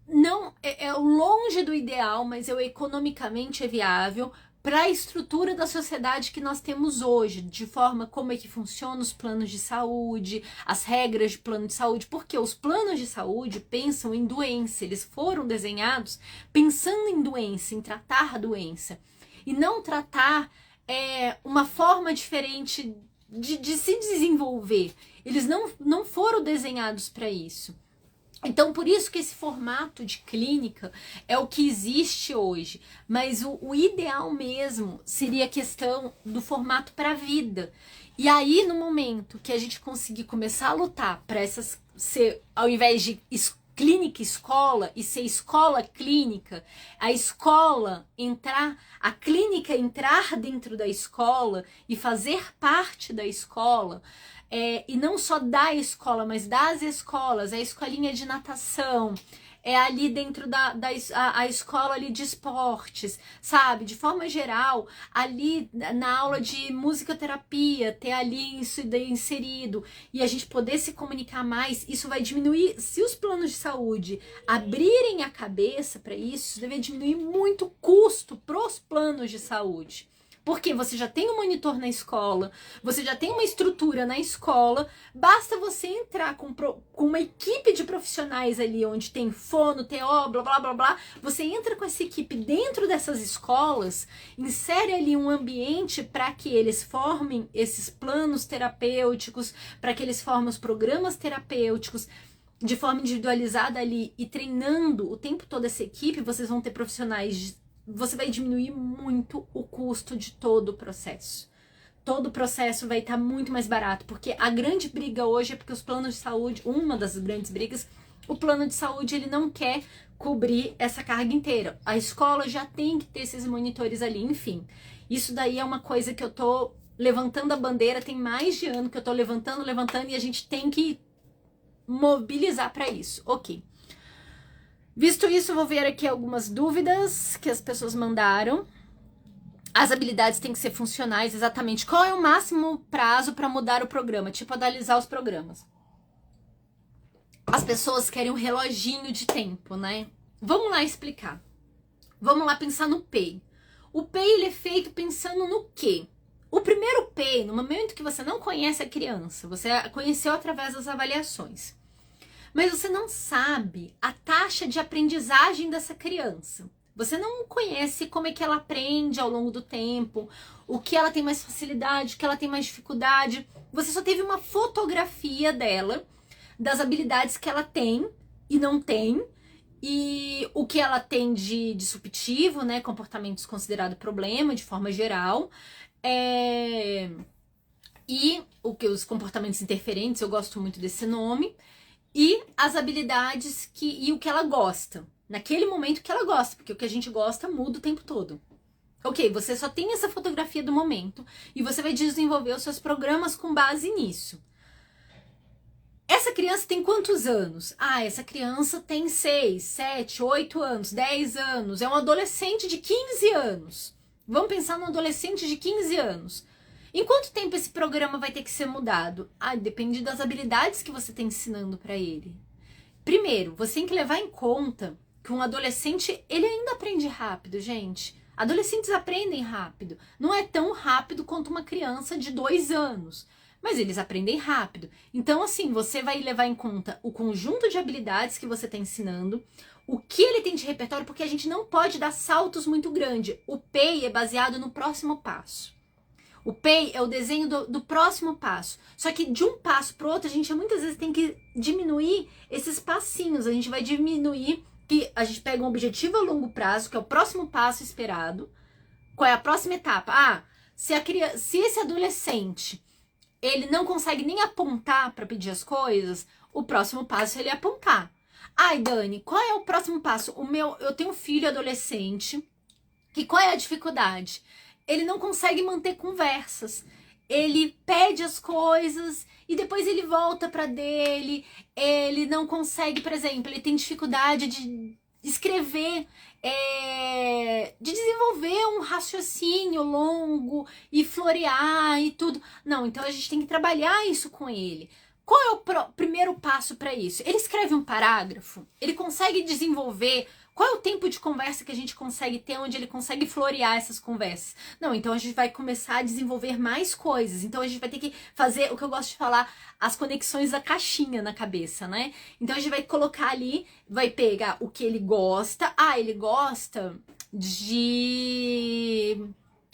Não é longe do ideal, mas é o economicamente viável para a estrutura da sociedade que nós temos hoje, de forma como é que funcionam os planos de saúde, as regras de plano de saúde, porque os planos de saúde pensam em doença, eles foram desenhados pensando em doença, em tratar a doença, e não tratar uma forma diferente de se desenvolver. Eles não foram desenhados para isso. Então, por isso que esse formato de clínica é o que existe hoje. Mas o ideal mesmo seria a questão do formato para a vida. E aí, no momento que a gente conseguir começar a lutar para essas ser, ao invés de clínica escola e ser escola clínica, a escola entrar, a clínica entrar dentro da escola e fazer parte da escola, e não só da escola, mas das escolas, a escolinha de natação, ali dentro a escola ali de esportes, sabe? De forma geral, ali na aula de musicoterapia, ter ali isso daí inserido e a gente poder se comunicar mais, isso vai diminuir, se os planos de saúde abrirem a cabeça para isso deve diminuir muito o custo pros planos de saúde. Porque você já tem um monitor na escola, você já tem uma estrutura na escola, basta você entrar com uma equipe de profissionais ali, onde tem fono, TO, blá, blá, blá, blá. Você entra com essa equipe dentro dessas escolas, insere ali um ambiente para que eles formem esses planos terapêuticos, para que eles formem os programas terapêuticos, de forma individualizada ali e treinando o tempo todo essa equipe, vocês vão ter profissionais você vai diminuir muito o custo de todo o processo. Todo o processo vai estar muito mais barato, porque a grande briga hoje é porque os planos de saúde, uma das grandes brigas, o plano de saúde ele não quer cobrir essa carga inteira. A escola já tem que ter esses monitores ali, enfim. Isso daí é uma coisa que eu tô levantando a bandeira, tem mais de ano que eu tô levantando, e a gente tem que mobilizar para isso. Ok. Visto isso, vou ver aqui algumas dúvidas que as pessoas mandaram. As habilidades têm que ser funcionais, exatamente. Qual é o máximo prazo para mudar o programa? Tipo, atualizar os programas. As pessoas querem um reloginho de tempo, né? Vamos lá explicar. Vamos lá pensar no PEI. O PEI ele é feito pensando no quê? O primeiro PEI, no momento que você não conhece a criança, você a conheceu através das avaliações, mas você não sabe a taxa de aprendizagem dessa criança. Você não conhece como é que ela aprende ao longo do tempo, o que ela tem mais facilidade, o que ela tem mais dificuldade. Você só teve uma fotografia dela, das habilidades que ela tem e não tem, e o que ela tem de disruptivo, né, comportamentos considerados problema de forma geral, e os comportamentos interferentes, eu gosto muito desse nome, e as habilidades e o que ela gosta, naquele momento que ela gosta, porque o que a gente gosta muda o tempo todo. Ok, você só tem essa fotografia do momento e você vai desenvolver os seus programas com base nisso. Essa criança tem quantos anos? Ah, essa criança tem 6, 7, 8 anos, 10 anos, é um adolescente de 15 anos. Vamos pensar num adolescente de 15 anos. Em quanto tempo esse programa vai ter que ser mudado? Ah, depende das habilidades que você está ensinando para ele. Primeiro, você tem que levar em conta que um adolescente, ele ainda aprende rápido, gente. Adolescentes aprendem rápido. Não é tão rápido quanto uma criança de 2 anos, mas eles aprendem rápido. Então, assim, você vai levar em conta o conjunto de habilidades que você está ensinando, o que ele tem de repertório, porque a gente não pode dar saltos muito grandes. O PEI é baseado no próximo passo. O PEI é o desenho do próximo passo. Só que de um passo para o outro, a gente muitas vezes tem que diminuir esses passinhos. A gente vai diminuir, que a gente pega um objetivo a longo prazo, que é o próximo passo esperado. Qual é a próxima etapa? Ah, se esse adolescente, ele não consegue nem apontar para pedir as coisas, o próximo passo é ele apontar. Ai, Dani, qual é o próximo passo? Eu tenho um filho adolescente, que qual é a dificuldade? Ele não consegue manter conversas. Ele pede as coisas e depois ele volta para dele. Ele não consegue, por exemplo, ele tem dificuldade de escrever, de desenvolver um raciocínio longo e florear e tudo. Não, então a gente tem que trabalhar isso com ele. Qual é o primeiro passo para isso? Ele escreve um parágrafo, ele consegue desenvolver. Qual é o tempo de conversa que a gente consegue ter, onde ele consegue florear essas conversas? Não, então a gente vai começar a desenvolver mais coisas. Então a gente vai ter que fazer o que eu gosto de falar, as conexões da caixinha na cabeça, né? Então a gente vai colocar ali, vai pegar o que ele gosta. Ah, ele gosta de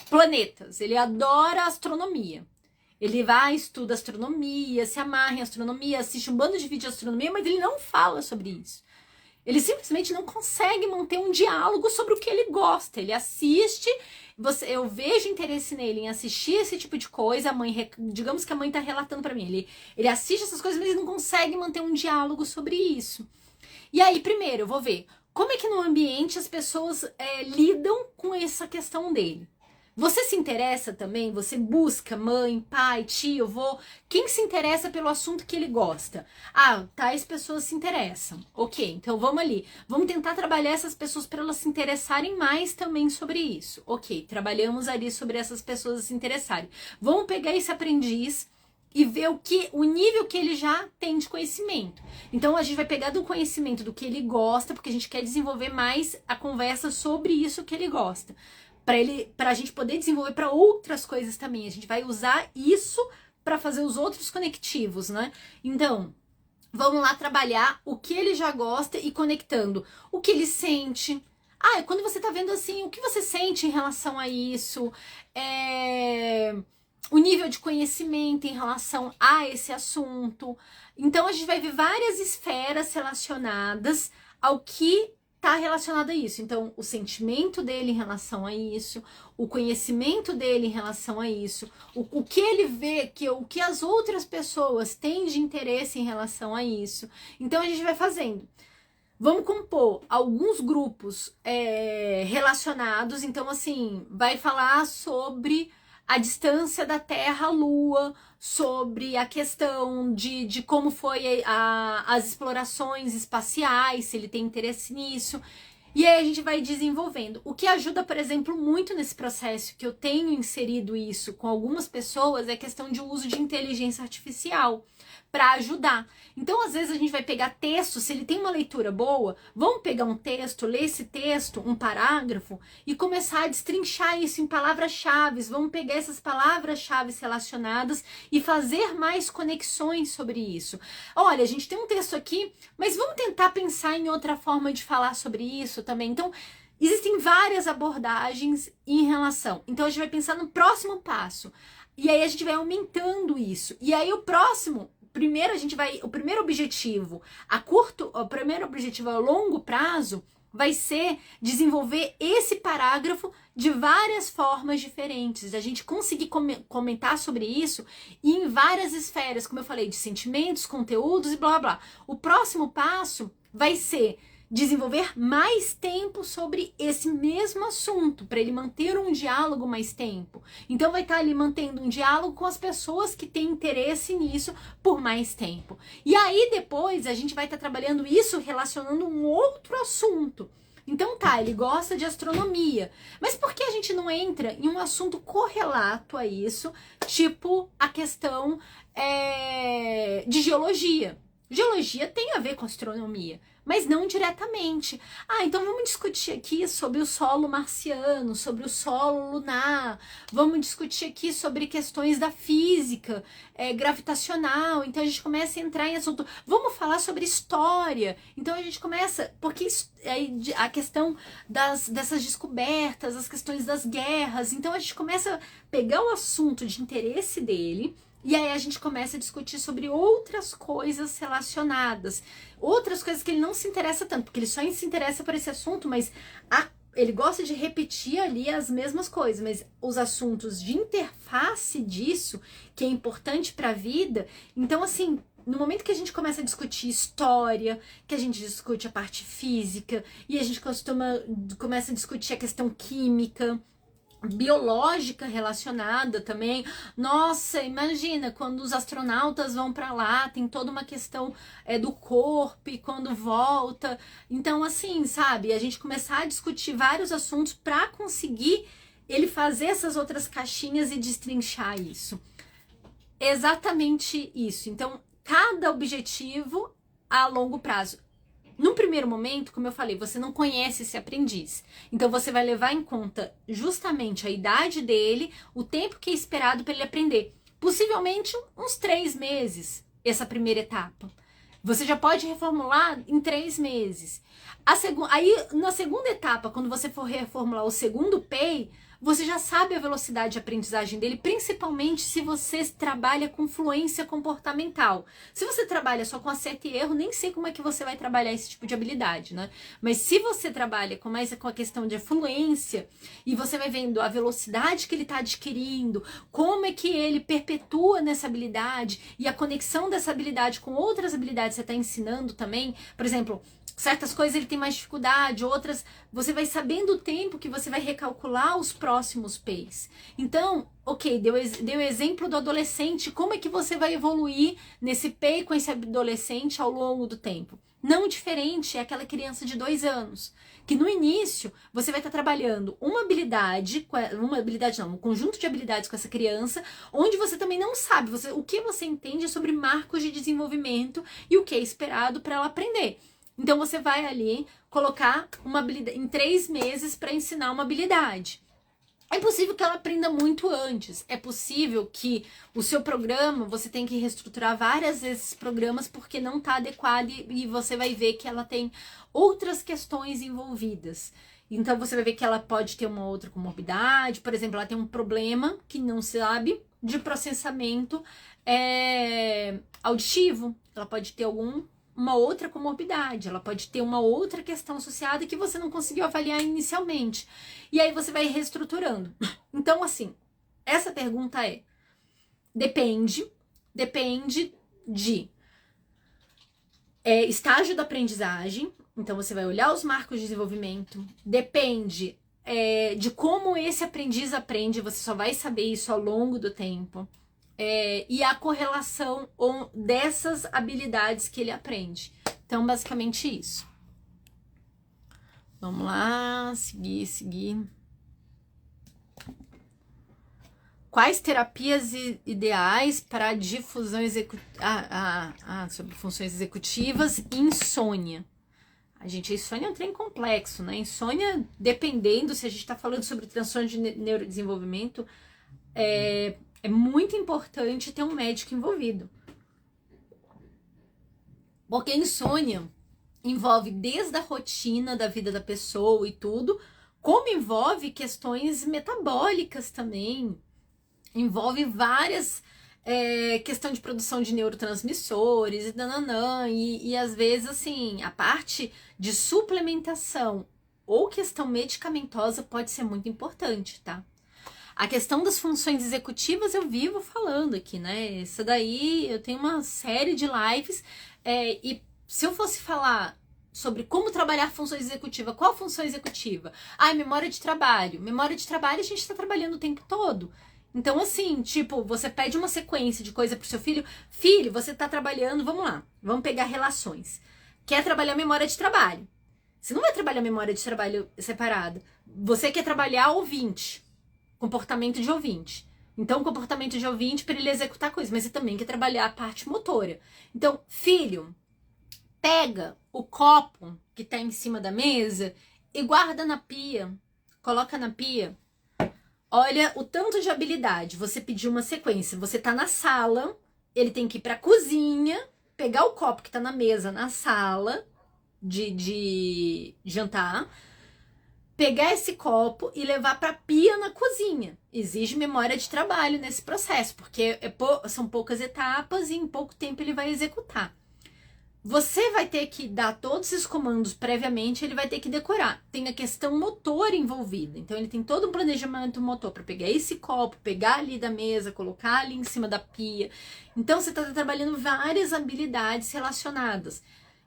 planetas, ele adora astronomia. Ele vai, estuda astronomia, se amarra em astronomia, assiste um bando de vídeos de astronomia, mas ele não fala sobre isso. Ele simplesmente não consegue manter um diálogo sobre o que ele gosta. Ele assiste, eu vejo interesse nele em assistir esse tipo de coisa. Digamos que a mãe está relatando para mim. Ele assiste essas coisas, mas ele não consegue manter um diálogo sobre isso. E aí, primeiro, eu vou ver como é que no ambiente as pessoas lidam com essa questão dele. Você se interessa também? Você busca mãe, pai, tio, avô? Quem se interessa pelo assunto que ele gosta? Ah, tais pessoas se interessam. Ok, então vamos ali. Vamos tentar trabalhar essas pessoas para elas se interessarem mais também sobre isso. Ok, trabalhamos ali sobre essas pessoas se interessarem. Vamos pegar esse aprendiz e ver o nível que ele já tem de conhecimento. Então a gente vai pegar do conhecimento do que ele gosta, porque a gente quer desenvolver mais a conversa sobre isso que ele gosta. Para a gente poder desenvolver para outras coisas também. A gente vai usar isso para fazer os outros conectivos, né? Então, vamos lá trabalhar o que ele já gosta e conectando o que ele sente. Ah, quando você tá vendo assim, o que você sente em relação a isso? O nível de conhecimento em relação a esse assunto. Então, a gente vai ver várias esferas relacionadas ao que tá relacionado a isso. Então, o sentimento dele em relação a isso, o conhecimento dele em relação a isso, o que ele vê, o que as outras pessoas têm de interesse em relação a isso. Então, a gente vai fazendo. Vamos compor alguns grupos relacionados. Então, assim, vai falar sobre a distância da Terra à Lua, sobre a questão de como foi as explorações espaciais, se ele tem interesse nisso. E aí a gente vai desenvolvendo. O que ajuda, por exemplo, muito nesse processo, que eu tenho inserido isso com algumas pessoas, é a questão de uso de inteligência artificial para ajudar. Então, às vezes, a gente vai pegar texto, se ele tem uma leitura boa, vamos pegar um texto, ler esse texto, um parágrafo, e começar a destrinchar isso em palavras-chave. Vamos pegar essas palavras-chave relacionadas e fazer mais conexões sobre isso. Olha, a gente tem um texto aqui, mas vamos tentar pensar em outra forma de falar sobre isso também. Então, existem várias abordagens em relação. Então, a gente vai pensar no próximo passo. E aí a gente vai aumentando isso. E aí o primeiro objetivo o primeiro objetivo a longo prazo vai ser desenvolver esse parágrafo de várias formas diferentes, a gente conseguir comentar sobre isso em várias esferas, como eu falei, de sentimentos, conteúdos e blá blá. O próximo passo vai ser desenvolver mais tempo sobre esse mesmo assunto, para ele manter um diálogo mais tempo. Então vai estar ali mantendo um diálogo com as pessoas que têm interesse nisso por mais tempo. E aí depois a gente vai estar trabalhando isso relacionando um outro assunto. Então tá, ele gosta de astronomia, mas por que a gente não entra em um assunto correlato a isso, tipo a questão de geologia? Geologia tem a ver com astronomia, mas não diretamente. Então vamos discutir aqui sobre o solo marciano, sobre o solo lunar, vamos discutir aqui sobre questões da física gravitacional. Então a gente começa a entrar em assunto. Vamos falar sobre história. Então a gente começa, porque a questão dessas descobertas, as questões das guerras. Então a gente começa a pegar o assunto de interesse dele. E aí a gente começa a discutir sobre outras coisas relacionadas, outras coisas que ele não se interessa tanto, porque ele só se interessa por esse assunto, mas ele gosta de repetir ali as mesmas coisas, mas os assuntos de interface disso, que é importante para a vida, então assim, no momento que a gente começa a discutir história, que a gente discute a parte física, e a gente começa a discutir a questão química, biológica relacionada também. Nossa, imagina quando os astronautas vão para lá, tem toda uma questão do corpo e quando volta. Então, assim, sabe, a gente começar a discutir vários assuntos para conseguir ele fazer essas outras caixinhas e destrinchar isso. Exatamente isso. Então, cada objetivo a longo prazo. Num primeiro momento, como eu falei, você não conhece esse aprendiz. Então você vai levar em conta justamente a idade dele, o tempo que é esperado para ele aprender. Possivelmente uns 3 meses, essa primeira etapa. Você já pode reformular em 3 meses. Aí, na segunda etapa, quando você for reformular o segundo PEI, você já sabe a velocidade de aprendizagem dele, principalmente se você trabalha com fluência comportamental. Se você trabalha só com acerto e erro, nem sei como é que você vai trabalhar esse tipo de habilidade, né? Mas se você trabalha com a questão de fluência, e você vai vendo a velocidade que ele está adquirindo, como é que ele perpetua nessa habilidade, e a conexão dessa habilidade com outras habilidades que você está ensinando também, por exemplo, certas coisas ele tem mais dificuldade, outras você vai sabendo o tempo que você vai recalcular os próximos P's. Então, ok, deu o exemplo do adolescente, como é que você vai evoluir nesse P com esse adolescente ao longo do tempo? Não diferente é aquela criança de 2 anos, que no início você vai estar trabalhando um conjunto de habilidades com essa criança, onde você também não sabe o que você entende sobre marcos de desenvolvimento e o que é esperado para ela aprender. Então você vai ali colocar uma habilidade em 3 meses para ensinar uma habilidade. É possível que ela aprenda muito antes. É possível que o seu programa, você tem que reestruturar várias vezes esses programas porque não está adequado e você vai ver que ela tem outras questões envolvidas. Então você vai ver que ela pode ter uma outra comorbidade, por exemplo, ela tem um problema que não se sabe de processamento auditivo. Ela pode ter uma outra comorbidade, ela pode ter uma outra questão associada que você não conseguiu avaliar inicialmente. E aí você vai reestruturando. Então, assim, essa pergunta depende de estágio da aprendizagem, então você vai olhar os marcos de desenvolvimento, depende de como esse aprendiz aprende, você só vai saber isso ao longo do tempo. E a correlação dessas habilidades que ele aprende. Então, basicamente isso. Vamos lá, seguir. Quais terapias ideais para difusão sobre funções executivas e insônia? A insônia é um trem complexo, né? Insônia, dependendo se a gente está falando sobre transtorno de neurodesenvolvimento, é muito importante ter um médico envolvido. Porque a insônia envolve desde a rotina da vida da pessoa e tudo, como envolve questões metabólicas também, envolve várias questão de produção de neurotransmissores e às vezes assim, a parte de suplementação ou questão medicamentosa pode ser muito importante, tá? A questão das funções executivas eu vivo falando aqui, né? Essa daí eu tenho uma série de lives e se eu fosse falar sobre como trabalhar funções executivas, qual função executiva? Memória de trabalho. Memória de trabalho a gente está trabalhando o tempo todo. Então, assim, tipo, você pede uma sequência de coisa pro seu filho. Filho, você tá trabalhando, vamos lá, vamos pegar relações. Quer trabalhar memória de trabalho. Você não vai trabalhar memória de trabalho separada. Você quer trabalhar ouvinte, comportamento de ouvinte. Então, comportamento de ouvinte para ele executar coisas, mas você também quer trabalhar a parte motora. Então, filho, pega o copo que tá em cima da mesa e guarda na pia. Coloca na pia. Olha o tanto de habilidade. Você pediu uma sequência. Você tá na sala, ele tem que ir pra cozinha, pegar o copo que tá na mesa na sala de jantar, pegar esse copo e levar pra pia na cozinha. Exige memória de trabalho nesse processo, porque são poucas etapas e em pouco tempo ele vai executar. Você vai ter que dar todos esses comandos previamente, ele vai ter que decorar. Tem a questão motor envolvida. Então, ele tem todo um planejamento motor para pegar esse copo, pegar ali da mesa, colocar ali em cima da pia. Então, você está trabalhando várias habilidades relacionadas.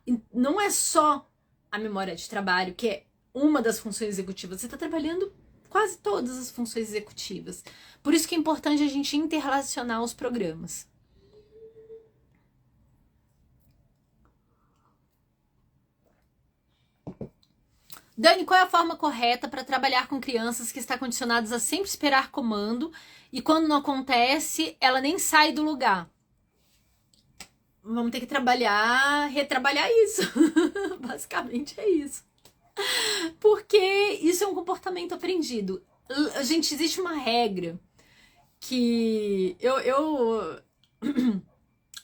E não é só a memória de trabalho, que é uma das funções executivas. Você está trabalhando quase todas as funções executivas. Por isso que é importante a gente interrelacionar os programas. Dani, qual é a forma correta para trabalhar com crianças que estão condicionadas a sempre esperar comando e quando não acontece, ela nem sai do lugar? Vamos ter que retrabalhar isso. Basicamente é isso. Porque isso é um comportamento aprendido. Gente, existe uma regra que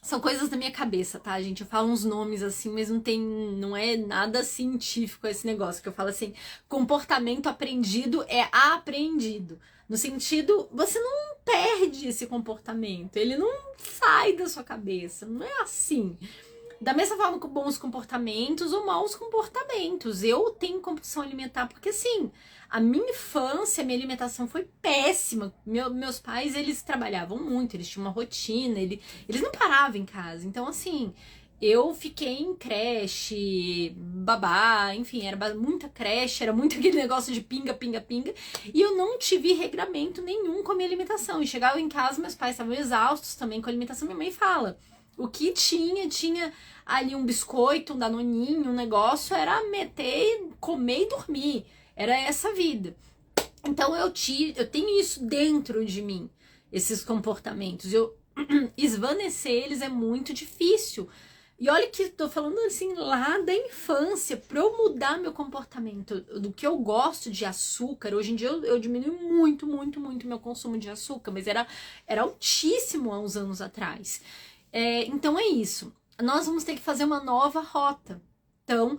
são coisas da minha cabeça, tá, gente? Eu falo uns nomes assim, mas não é nada científico esse negócio, que eu falo assim, comportamento aprendido é aprendido. No sentido, você não perde esse comportamento, ele não sai da sua cabeça, não é assim. Da mesma forma com bons comportamentos ou maus comportamentos. Eu tenho compulsão alimentar porque, assim, a minha infância, a minha alimentação foi péssima. Meus pais, eles trabalhavam muito, eles tinham uma rotina, eles não paravam em casa. Então, assim, eu fiquei em creche, babá, enfim, era muita creche, era muito aquele negócio de pinga, pinga, pinga. E eu não tive regramento nenhum com a minha alimentação. E chegava em casa, meus pais estavam exaustos também com a alimentação. Minha mãe fala... O que tinha ali um biscoito, um danoninho, um negócio, era meter, comer e dormir. Era essa vida. Então eu tenho isso dentro de mim, esses comportamentos. Esvanecer eles é muito difícil. E olha que tô falando assim lá da infância, para eu mudar meu comportamento, do que eu gosto de açúcar. Hoje em dia eu diminui muito, muito, muito meu consumo de açúcar, mas era altíssimo há uns anos atrás. Então é isso. Nós vamos ter que fazer uma nova rota. Então,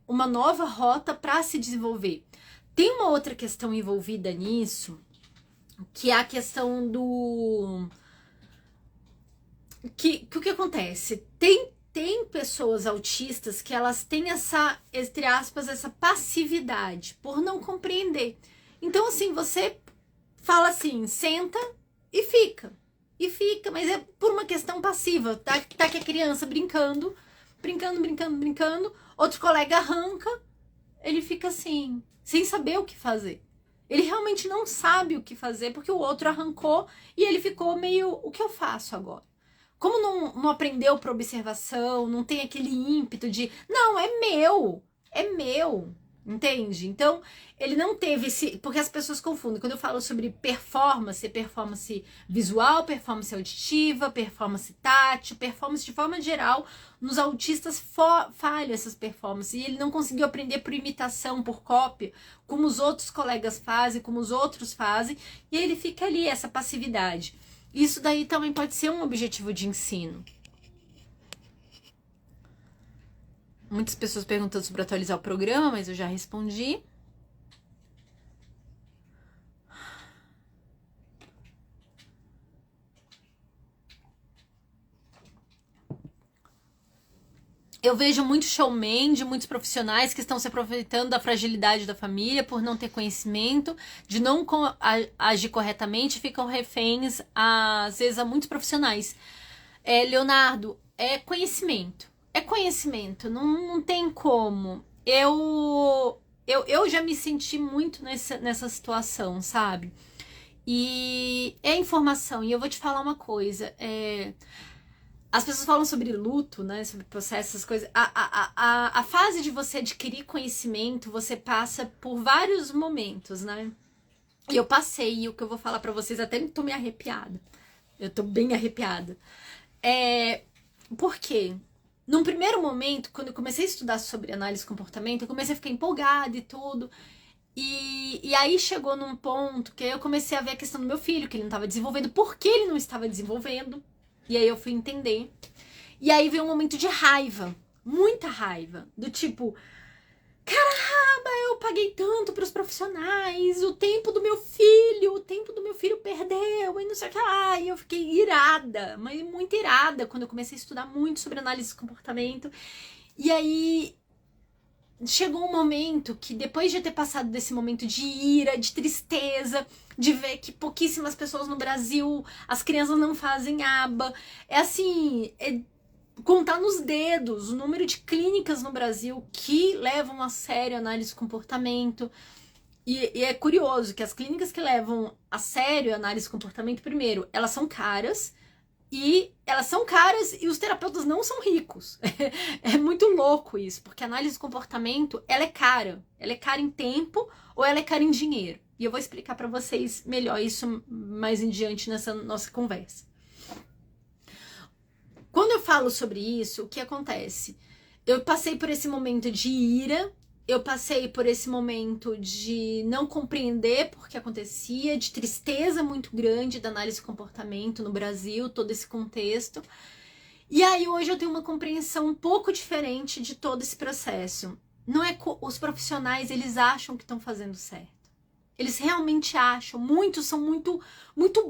uma nova rota para se desenvolver. Tem uma outra questão envolvida nisso, que é a questão do... o que acontece? Tem pessoas autistas que elas têm essa, entre aspas, essa passividade por não compreender. Então, assim, você fala assim, senta e fica. Mas é por uma questão passiva, tá que a criança brincando, outro colega arranca, ele fica assim, sem saber o que fazer. Ele realmente não sabe o que fazer, porque o outro arrancou e ele ficou meio, o que eu faço agora? Como não aprendeu por observação, não tem aquele ímpeto de, não, é meu, é meu, entende? Então, ele não teve esse... Porque as pessoas confundem. Quando eu falo sobre performance, performance visual, performance auditiva, performance tátil, performance de forma geral, nos autistas falham essas performances. E ele não conseguiu aprender por imitação, por cópia, como os outros colegas fazem, como os outros fazem. E aí ele fica ali, essa passividade. Isso daí também pode ser um objetivo de ensino. Muitas pessoas perguntando sobre atualizar o programa, mas eu já respondi. Eu vejo muito showman de muitos profissionais que estão se aproveitando da fragilidade da família por não ter conhecimento, de não agir corretamente, ficam reféns, às vezes, a muitos profissionais. Leonardo, é conhecimento. É conhecimento, não tem como. Eu já me senti muito nessa situação, sabe? E é informação. E eu vou te falar uma coisa. As pessoas falam sobre luto, né? Sobre processo, essas coisas. A fase de você adquirir conhecimento, você passa por vários momentos, né? E eu passei, e o que eu vou falar pra vocês, até tô me arrepiada. Eu tô bem arrepiada. Por quê? Num primeiro momento, quando eu comecei a estudar sobre análise de comportamento, eu comecei a ficar empolgada e tudo. E aí chegou num ponto que eu comecei a ver a questão do meu filho, que ele não estava desenvolvendo. Por que ele não estava desenvolvendo? E aí eu fui entender. E aí veio um momento de raiva. Muita raiva. Do tipo... Caramba, eu paguei tanto para os profissionais, o tempo do meu filho perdeu, e não sei o que lá. E eu fiquei irada, mas muito irada, quando eu comecei a estudar muito sobre análise de comportamento. E aí chegou um momento que, depois de ter passado desse momento de ira, de tristeza, de ver que pouquíssimas pessoas no Brasil, as crianças não fazem aba, contar nos dedos o número de clínicas no Brasil que levam a sério a análise de comportamento. E é curioso que as clínicas que levam a sério a análise de comportamento, primeiro, elas são caras, e os terapeutas não são ricos. É muito louco isso, porque a análise de comportamento, ela é cara. Ela é cara em tempo ou ela é cara em dinheiro. E eu vou explicar para vocês melhor isso mais em diante nessa nossa conversa. Quando eu falo sobre isso, o que acontece? Eu passei por esse momento de ira, eu passei por esse momento de não compreender por que acontecia, de tristeza muito grande da análise de comportamento no Brasil, todo esse contexto. E aí hoje eu tenho uma compreensão um pouco diferente de todo esse processo. Não é os profissionais, eles acham que estão fazendo certo. Eles realmente acham, muitos são muito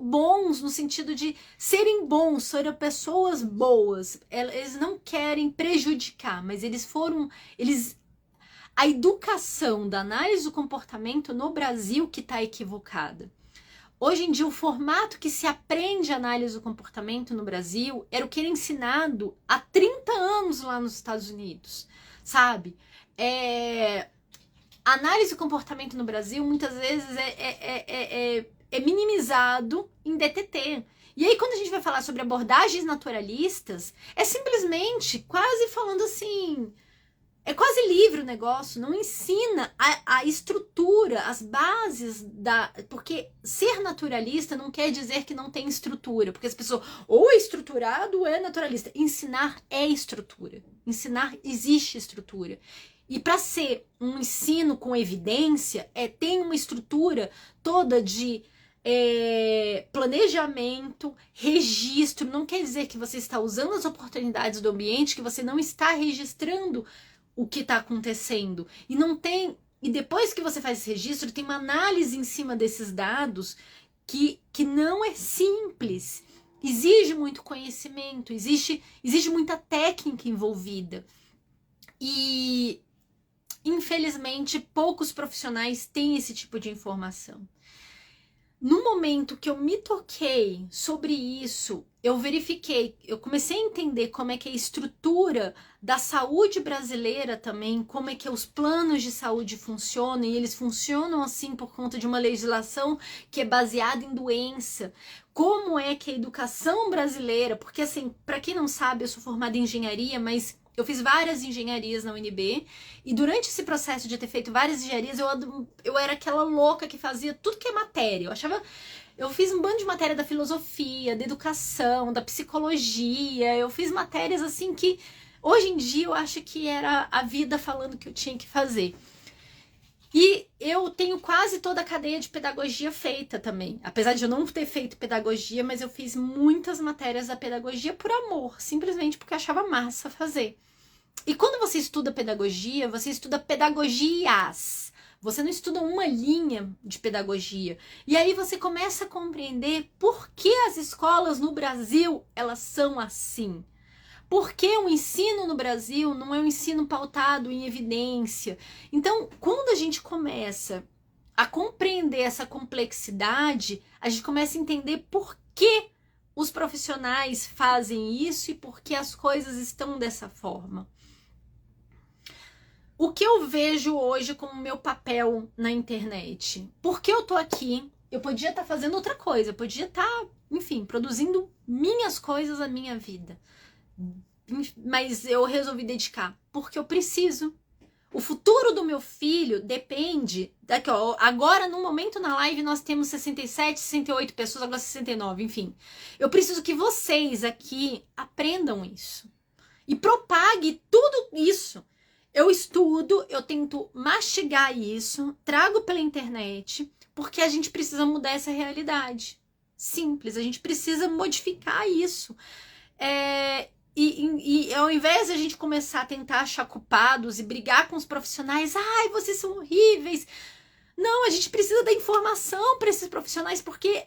bons no sentido de serem bons, serem pessoas boas. Eles não querem prejudicar, mas a educação da análise do comportamento no Brasil que está equivocada. Hoje em dia, o formato que se aprende análise do comportamento no Brasil era o que era ensinado há 30 anos lá nos Estados Unidos, sabe? A análise do comportamento no Brasil muitas vezes é minimizado em DTT. E aí, quando a gente vai falar sobre abordagens naturalistas, é simplesmente quase falando assim... É quase livre o negócio, não ensina a estrutura, as bases da... Porque ser naturalista não quer dizer que não tem estrutura, porque as pessoas ou é estruturado ou é naturalista. Ensinar é estrutura, ensinar existe estrutura. E para ser um ensino com evidência, tem uma estrutura toda de planejamento, registro. Não quer dizer que você está usando as oportunidades do ambiente, que você não está registrando o que está acontecendo. E depois que você faz esse registro, tem uma análise em cima desses dados que não é simples. Exige muito conhecimento, exige muita técnica envolvida. E, infelizmente, poucos profissionais têm esse tipo de informação. No momento que eu me toquei sobre isso, eu verifiquei, eu comecei a entender como é que é a estrutura da saúde brasileira também, como é que os planos de saúde funcionam, e eles funcionam assim por conta de uma legislação que é baseada em doença. Como é que a educação brasileira, porque assim, para quem não sabe, eu sou formada em engenharia, mas Eu fiz várias engenharias na UNB e durante esse processo de ter feito várias engenharias, eu era aquela louca que fazia tudo que é matéria. Eu fiz um bando de matéria da filosofia, da educação, da psicologia. Eu fiz matérias assim que hoje em dia eu acho que era a vida falando que eu tinha que fazer. E eu tenho quase toda a cadeia de pedagogia feita também. Apesar de eu não ter feito pedagogia, mas eu fiz muitas matérias da pedagogia por amor, simplesmente porque eu achava massa fazer. E quando você estuda pedagogia, você estuda pedagogias. Você não estuda uma linha de pedagogia. E aí você começa a compreender por que as escolas no Brasil, elas são assim. Porque o ensino no Brasil não é um ensino pautado em evidência. Então, quando a gente começa a compreender essa complexidade, a gente começa a entender por que os profissionais fazem isso e por que as coisas estão dessa forma. O que eu vejo hoje como meu papel na internet? Por que eu tô aqui? Eu podia estar fazendo outra coisa, eu podia estar, enfim, produzindo minhas coisas na minha vida. Mas eu resolvi dedicar, porque eu preciso. O futuro do meu filho depende daqui, ó. Agora, no momento na live, nós temos 67, 68 pessoas, agora 69, enfim. Eu preciso que vocês aqui aprendam isso. E propague tudo isso. Eu estudo, eu tento mastigar isso, trago pela internet, porque a gente precisa mudar essa realidade. Simples, a gente precisa modificar isso. E ao invés de a gente começar a tentar achar culpados e brigar com os profissionais, ai, vocês são horríveis. Não, a gente precisa dar informação para esses profissionais, porque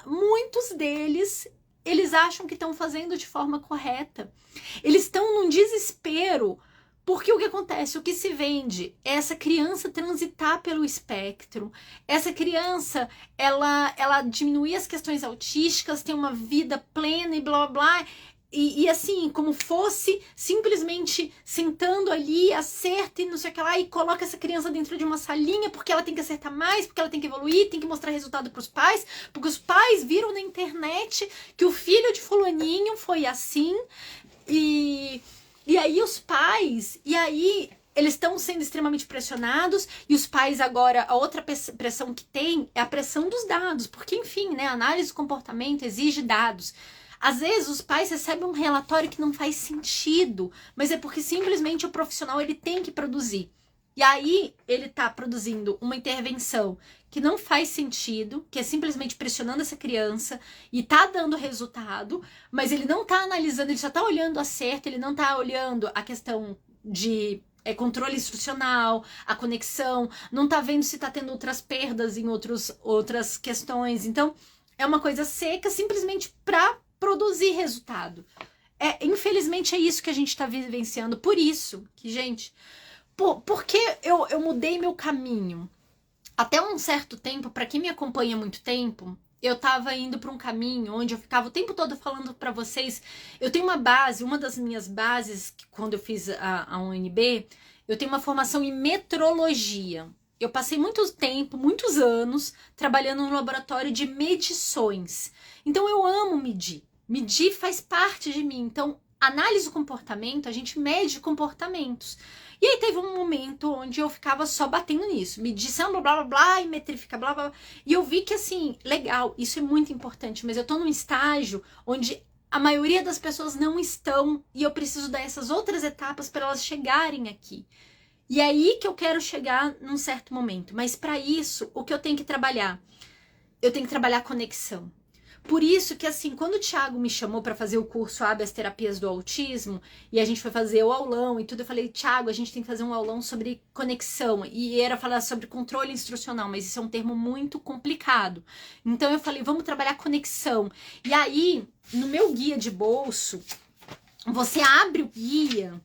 muitos deles, eles acham que estão fazendo de forma correta. Eles estão num desespero, porque o que acontece? O que se vende é essa criança transitar pelo espectro, essa criança, ela diminuir as questões autísticas, ter uma vida plena e blá, blá, blá. E assim, como fosse simplesmente sentando ali, acerta e não sei o que lá, e coloca essa criança dentro de uma salinha porque ela tem que acertar mais, porque ela tem que evoluir, tem que mostrar resultado pros pais, porque os pais viram na internet que o filho de fulaninho foi assim, e aí os pais, eles estão sendo extremamente pressionados, e os pais agora, a outra pressão que tem é a pressão dos dados, porque enfim, né, análise do comportamento exige dados. Às vezes os pais recebem um relatório que não faz sentido, mas é porque simplesmente o profissional ele tem que produzir. E aí ele tá produzindo uma intervenção que não faz sentido, que é simplesmente pressionando essa criança e tá dando resultado, mas ele não tá analisando, ele só tá olhando acerto, ele não tá olhando a questão de controle instrucional, a conexão, não tá vendo se tá tendo outras perdas em outras questões. Então, é uma coisa seca simplesmente pra produzir resultado. Infelizmente é isso que a gente está vivenciando. Por isso que, gente, porque eu mudei meu caminho. Até um certo tempo, para quem me acompanha há muito tempo, eu tava indo para um caminho onde eu ficava o tempo todo falando para vocês. Eu tenho uma base, uma das minhas bases, que quando eu fiz a UNB, eu tenho uma formação em metrologia. Eu passei muito tempo, muitos anos, trabalhando no laboratório de medições. Então eu amo medir. Medir faz parte de mim. Então, análise do comportamento, a gente mede comportamentos. E aí teve um momento onde eu ficava só batendo nisso. Medição, blá, blá, blá, blá, e metrífica, blá, blá, blá. E eu vi que, assim, legal, isso é muito importante, mas eu tô num estágio onde a maioria das pessoas não estão e eu preciso dar essas outras etapas para elas chegarem aqui. E é aí que eu quero chegar num certo momento. Mas para isso, o que eu tenho que trabalhar? Eu tenho que trabalhar conexão. Por isso que, assim, quando o Thiago me chamou para fazer o curso Abre as Terapias do Autismo, e a gente foi fazer o aulão e tudo, eu falei, Thiago, a gente tem que fazer um aulão sobre conexão. E era falar sobre controle instrucional, mas isso é um termo muito complicado. Então eu falei, vamos trabalhar conexão. E aí, no meu guia de bolso, você abre o guia,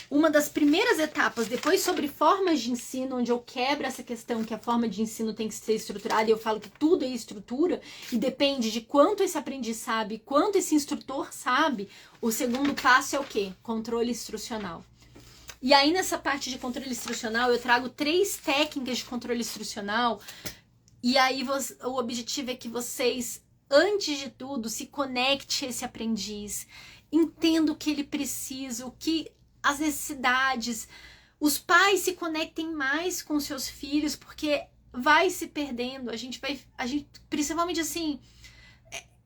uma das primeiras etapas, depois sobre formas de ensino, onde eu quebro essa questão que a forma de ensino tem que ser estruturada, e eu falo que tudo é estrutura, e depende de quanto esse aprendiz sabe, quanto esse instrutor sabe. O segundo passo é o quê? Controle instrucional. E aí nessa parte de controle instrucional, eu trago 3 técnicas de controle instrucional, e aí o objetivo é que vocês, antes de tudo, se conecte a esse aprendiz, entenda o que ele precisa, o que as necessidades. Os pais se conectem mais com seus filhos, porque vai se perdendo. A gente, principalmente assim,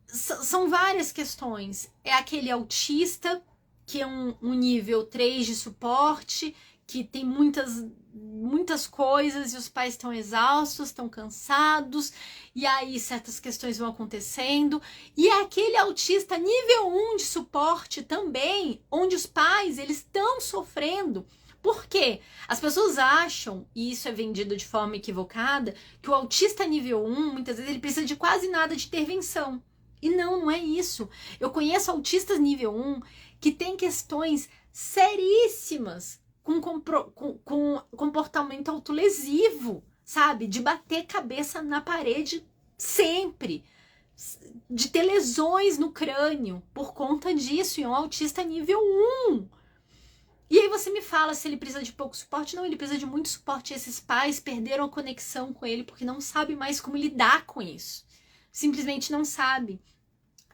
são várias questões. É aquele autista, que é um nível 3 de suporte, que tem muitas coisas e os pais estão exaustos, estão cansados, e aí certas questões vão acontecendo. E é aquele autista nível 1 de suporte também, onde os pais eles estão sofrendo. Por quê? As pessoas acham, e isso é vendido de forma equivocada, que o autista nível 1, muitas vezes, ele precisa de quase nada de intervenção. E não é isso. Eu conheço autistas nível 1 que têm questões seríssimas com comportamento autolesivo, sabe? De bater cabeça na parede sempre. De ter lesões no crânio por conta disso. E é um autista nível 1. E aí você me fala se ele precisa de pouco suporte. Não, ele precisa de muito suporte. Esses pais perderam a conexão com ele porque não sabem mais como lidar com isso. Simplesmente não sabe.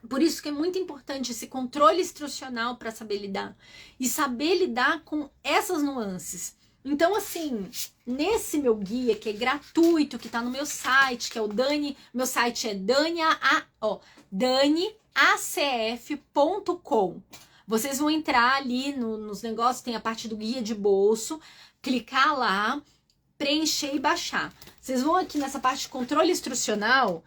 Por isso que é muito importante esse controle instrucional para saber lidar. E saber lidar com essas nuances. Então, assim, nesse meu guia, que é gratuito, que tá no meu site, que é o Dani, meu site é daniacf.com. Vocês vão entrar ali nos negócios, tem a parte do guia de bolso, clicar lá, preencher e baixar. Vocês vão aqui nessa parte de controle instrucional,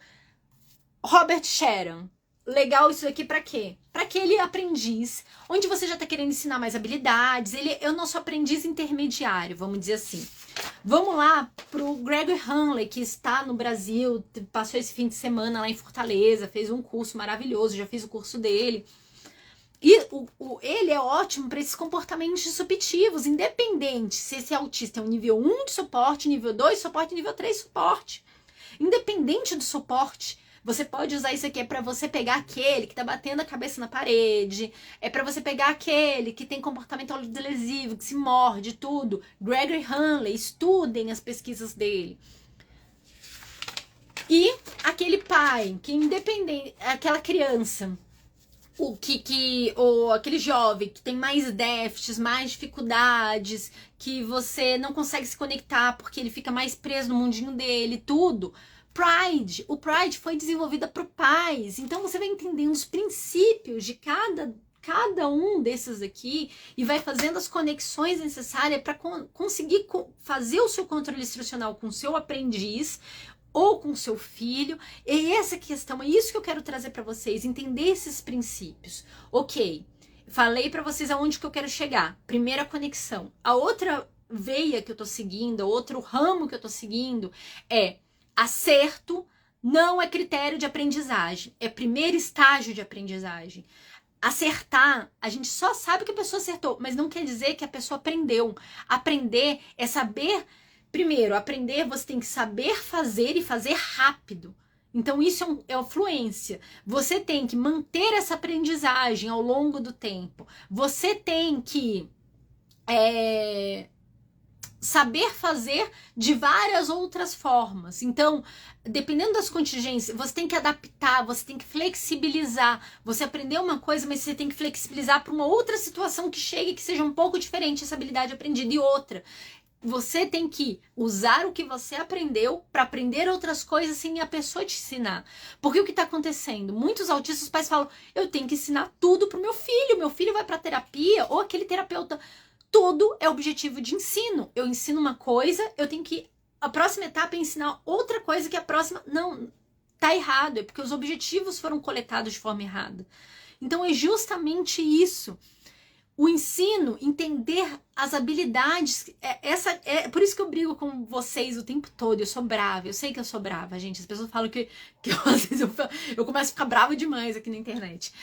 Robert Sharon. Legal isso aqui pra quê? Pra aquele aprendiz, onde você já tá querendo ensinar mais habilidades, ele é o nosso aprendiz intermediário, vamos dizer assim. Vamos lá pro Gregory Hanley, que está no Brasil, passou esse fim de semana lá em Fortaleza, fez um curso maravilhoso, já fiz o curso dele. E ele é ótimo para esses comportamentos disruptivos, independente se esse autista é um nível 1 de suporte, nível 2 de suporte, nível 3 de suporte. Independente do suporte, você pode usar isso aqui, é para você pegar aquele que tá batendo a cabeça na parede, é para você pegar aquele que tem comportamento autolesivo, que se morde, tudo. Gregory Hanley, estudem as pesquisas dele. E aquele pai que independente, aquela criança, ou aquele jovem que tem mais déficits, mais dificuldades, que você não consegue se conectar porque ele fica mais preso no mundinho dele, tudo. O Pride foi desenvolvida para pais, então você vai entendendo os princípios de cada um desses aqui e vai fazendo as conexões necessárias para conseguir fazer o seu controle instrucional com o seu aprendiz ou com seu filho. E essa questão, é isso que eu quero trazer para vocês, entender esses princípios. Ok, falei para vocês aonde que eu quero chegar. Primeira conexão. A outra veia que eu tô seguindo, outro ramo que eu tô seguindo é acerto não é critério de aprendizagem, é primeiro estágio de aprendizagem. Acertar, a gente só sabe que a pessoa acertou, mas não quer dizer que a pessoa aprendeu. Aprender é saber. Primeiro, aprender, você tem que saber fazer e fazer rápido. Então, isso é a fluência. Você tem que manter essa aprendizagem ao longo do tempo. Você tem que saber fazer de várias outras formas. Então, dependendo das contingências, você tem que adaptar, você tem que flexibilizar. Você aprendeu uma coisa, mas você tem que flexibilizar para uma outra situação que chegue, que seja um pouco diferente essa habilidade aprendida. E outra, você tem que usar o que você aprendeu para aprender outras coisas sem a pessoa te ensinar. Porque o que está acontecendo? Muitos autistas, os pais falam, eu tenho que ensinar tudo pro meu filho vai para terapia, ou aquele terapeuta. Tudo é objetivo de ensino. Eu ensino uma coisa, eu tenho que... A próxima etapa é ensinar outra coisa que a próxima... Não, tá errado. É porque os objetivos foram coletados de forma errada. Então é justamente isso. O ensino, entender as habilidades, por isso que eu brigo com vocês o tempo todo, eu sou brava, eu sei que eu sou brava, gente, as pessoas falam que às vezes eu começo a ficar brava demais aqui na internet.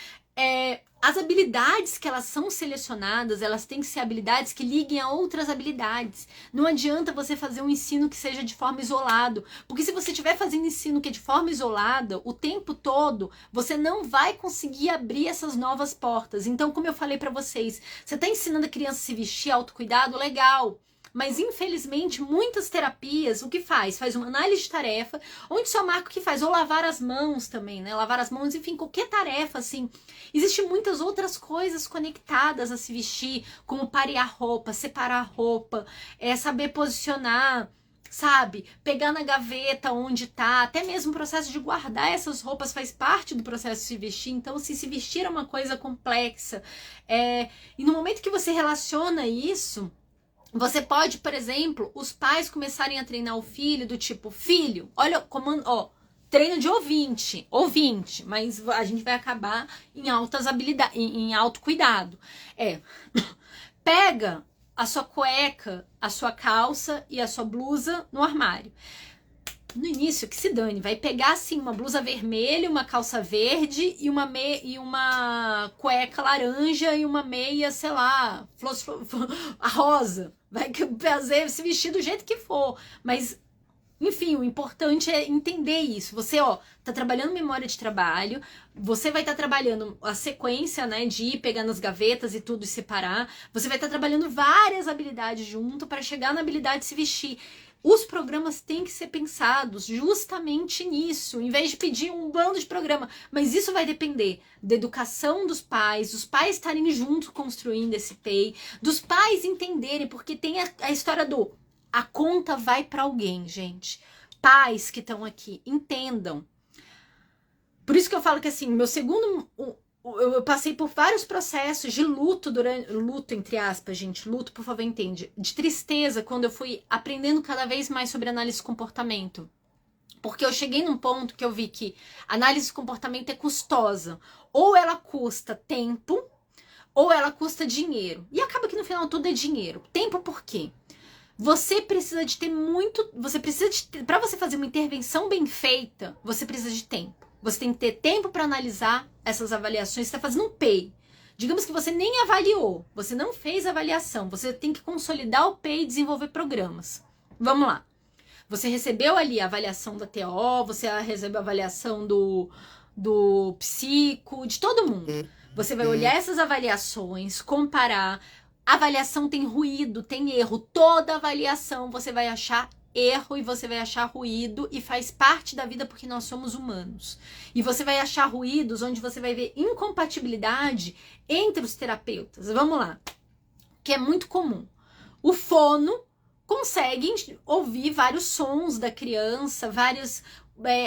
As habilidades que elas são selecionadas, elas têm que ser habilidades que liguem a outras habilidades. Não adianta você fazer um ensino que seja de forma isolada, porque se você estiver fazendo ensino que é de forma isolada, o tempo todo, você não vai conseguir abrir essas novas portas. Então, como eu falei para vocês, você está ensinando a criança a se vestir, autocuidado, legal. Mas, infelizmente, muitas terapias, o que faz? Faz uma análise de tarefa, onde só marca o que faz, ou lavar as mãos também, né? Lavar as mãos, enfim, qualquer tarefa, assim. Existem muitas outras coisas conectadas a se vestir, como parear roupa, separar roupa, saber posicionar, sabe? Pegar na gaveta onde tá, até mesmo o processo de guardar essas roupas faz parte do processo de se vestir. Então, assim, se vestir é uma coisa complexa. E no momento que você relaciona isso, você pode, por exemplo, os pais começarem a treinar o filho do tipo, filho, olha, comando, ó, treino de ouvinte, mas a gente vai acabar em altas habilidades, em autocuidado. Pega a sua cueca, a sua calça e a sua blusa no armário. No início, que se dane, vai pegar assim uma blusa vermelha, uma calça verde e uma cueca laranja e uma meia, sei lá, a rosa. Vai fazer se vestir do jeito que for, mas enfim, o importante é entender isso. Você, tá trabalhando memória de trabalho, você vai estar trabalhando a sequência, né, de ir pegar nas gavetas e tudo e separar. Você vai estar trabalhando várias habilidades junto para chegar na habilidade de se vestir. Os programas têm que ser pensados justamente nisso, em vez de pedir um bando de programa. Mas isso vai depender da educação dos pais estarem juntos construindo esse PEI, dos pais entenderem, porque tem a história do a conta vai para alguém, gente. Pais que estão aqui, entendam. Por isso que eu falo que assim, meu segundo... Eu passei por vários processos de luto, luto entre aspas, gente, luto, por favor, entende, de tristeza, quando eu fui aprendendo cada vez mais sobre análise de comportamento. Porque eu cheguei num ponto que eu vi que análise de comportamento é custosa. Ou ela custa tempo, ou ela custa dinheiro. E acaba que no final tudo é dinheiro. Tempo por quê? Você precisa de ter muito... Para você fazer uma intervenção bem feita, você precisa de tempo. Você tem que ter tempo para analisar essas avaliações. Você está fazendo um PEI. Digamos que você nem avaliou, você não fez avaliação. Você tem que consolidar o PEI e desenvolver programas. Vamos lá. Você recebeu ali a avaliação da TO, você recebeu a avaliação do psico, de todo mundo. Você vai olhar essas avaliações, comparar. A avaliação tem ruído, tem erro. Toda avaliação você vai achar erro e você vai achar ruído e faz parte da vida porque nós somos humanos. E você vai achar ruídos onde você vai ver incompatibilidade entre os terapeutas. Vamos lá. Que é muito comum. O fono consegue ouvir vários sons da criança, várias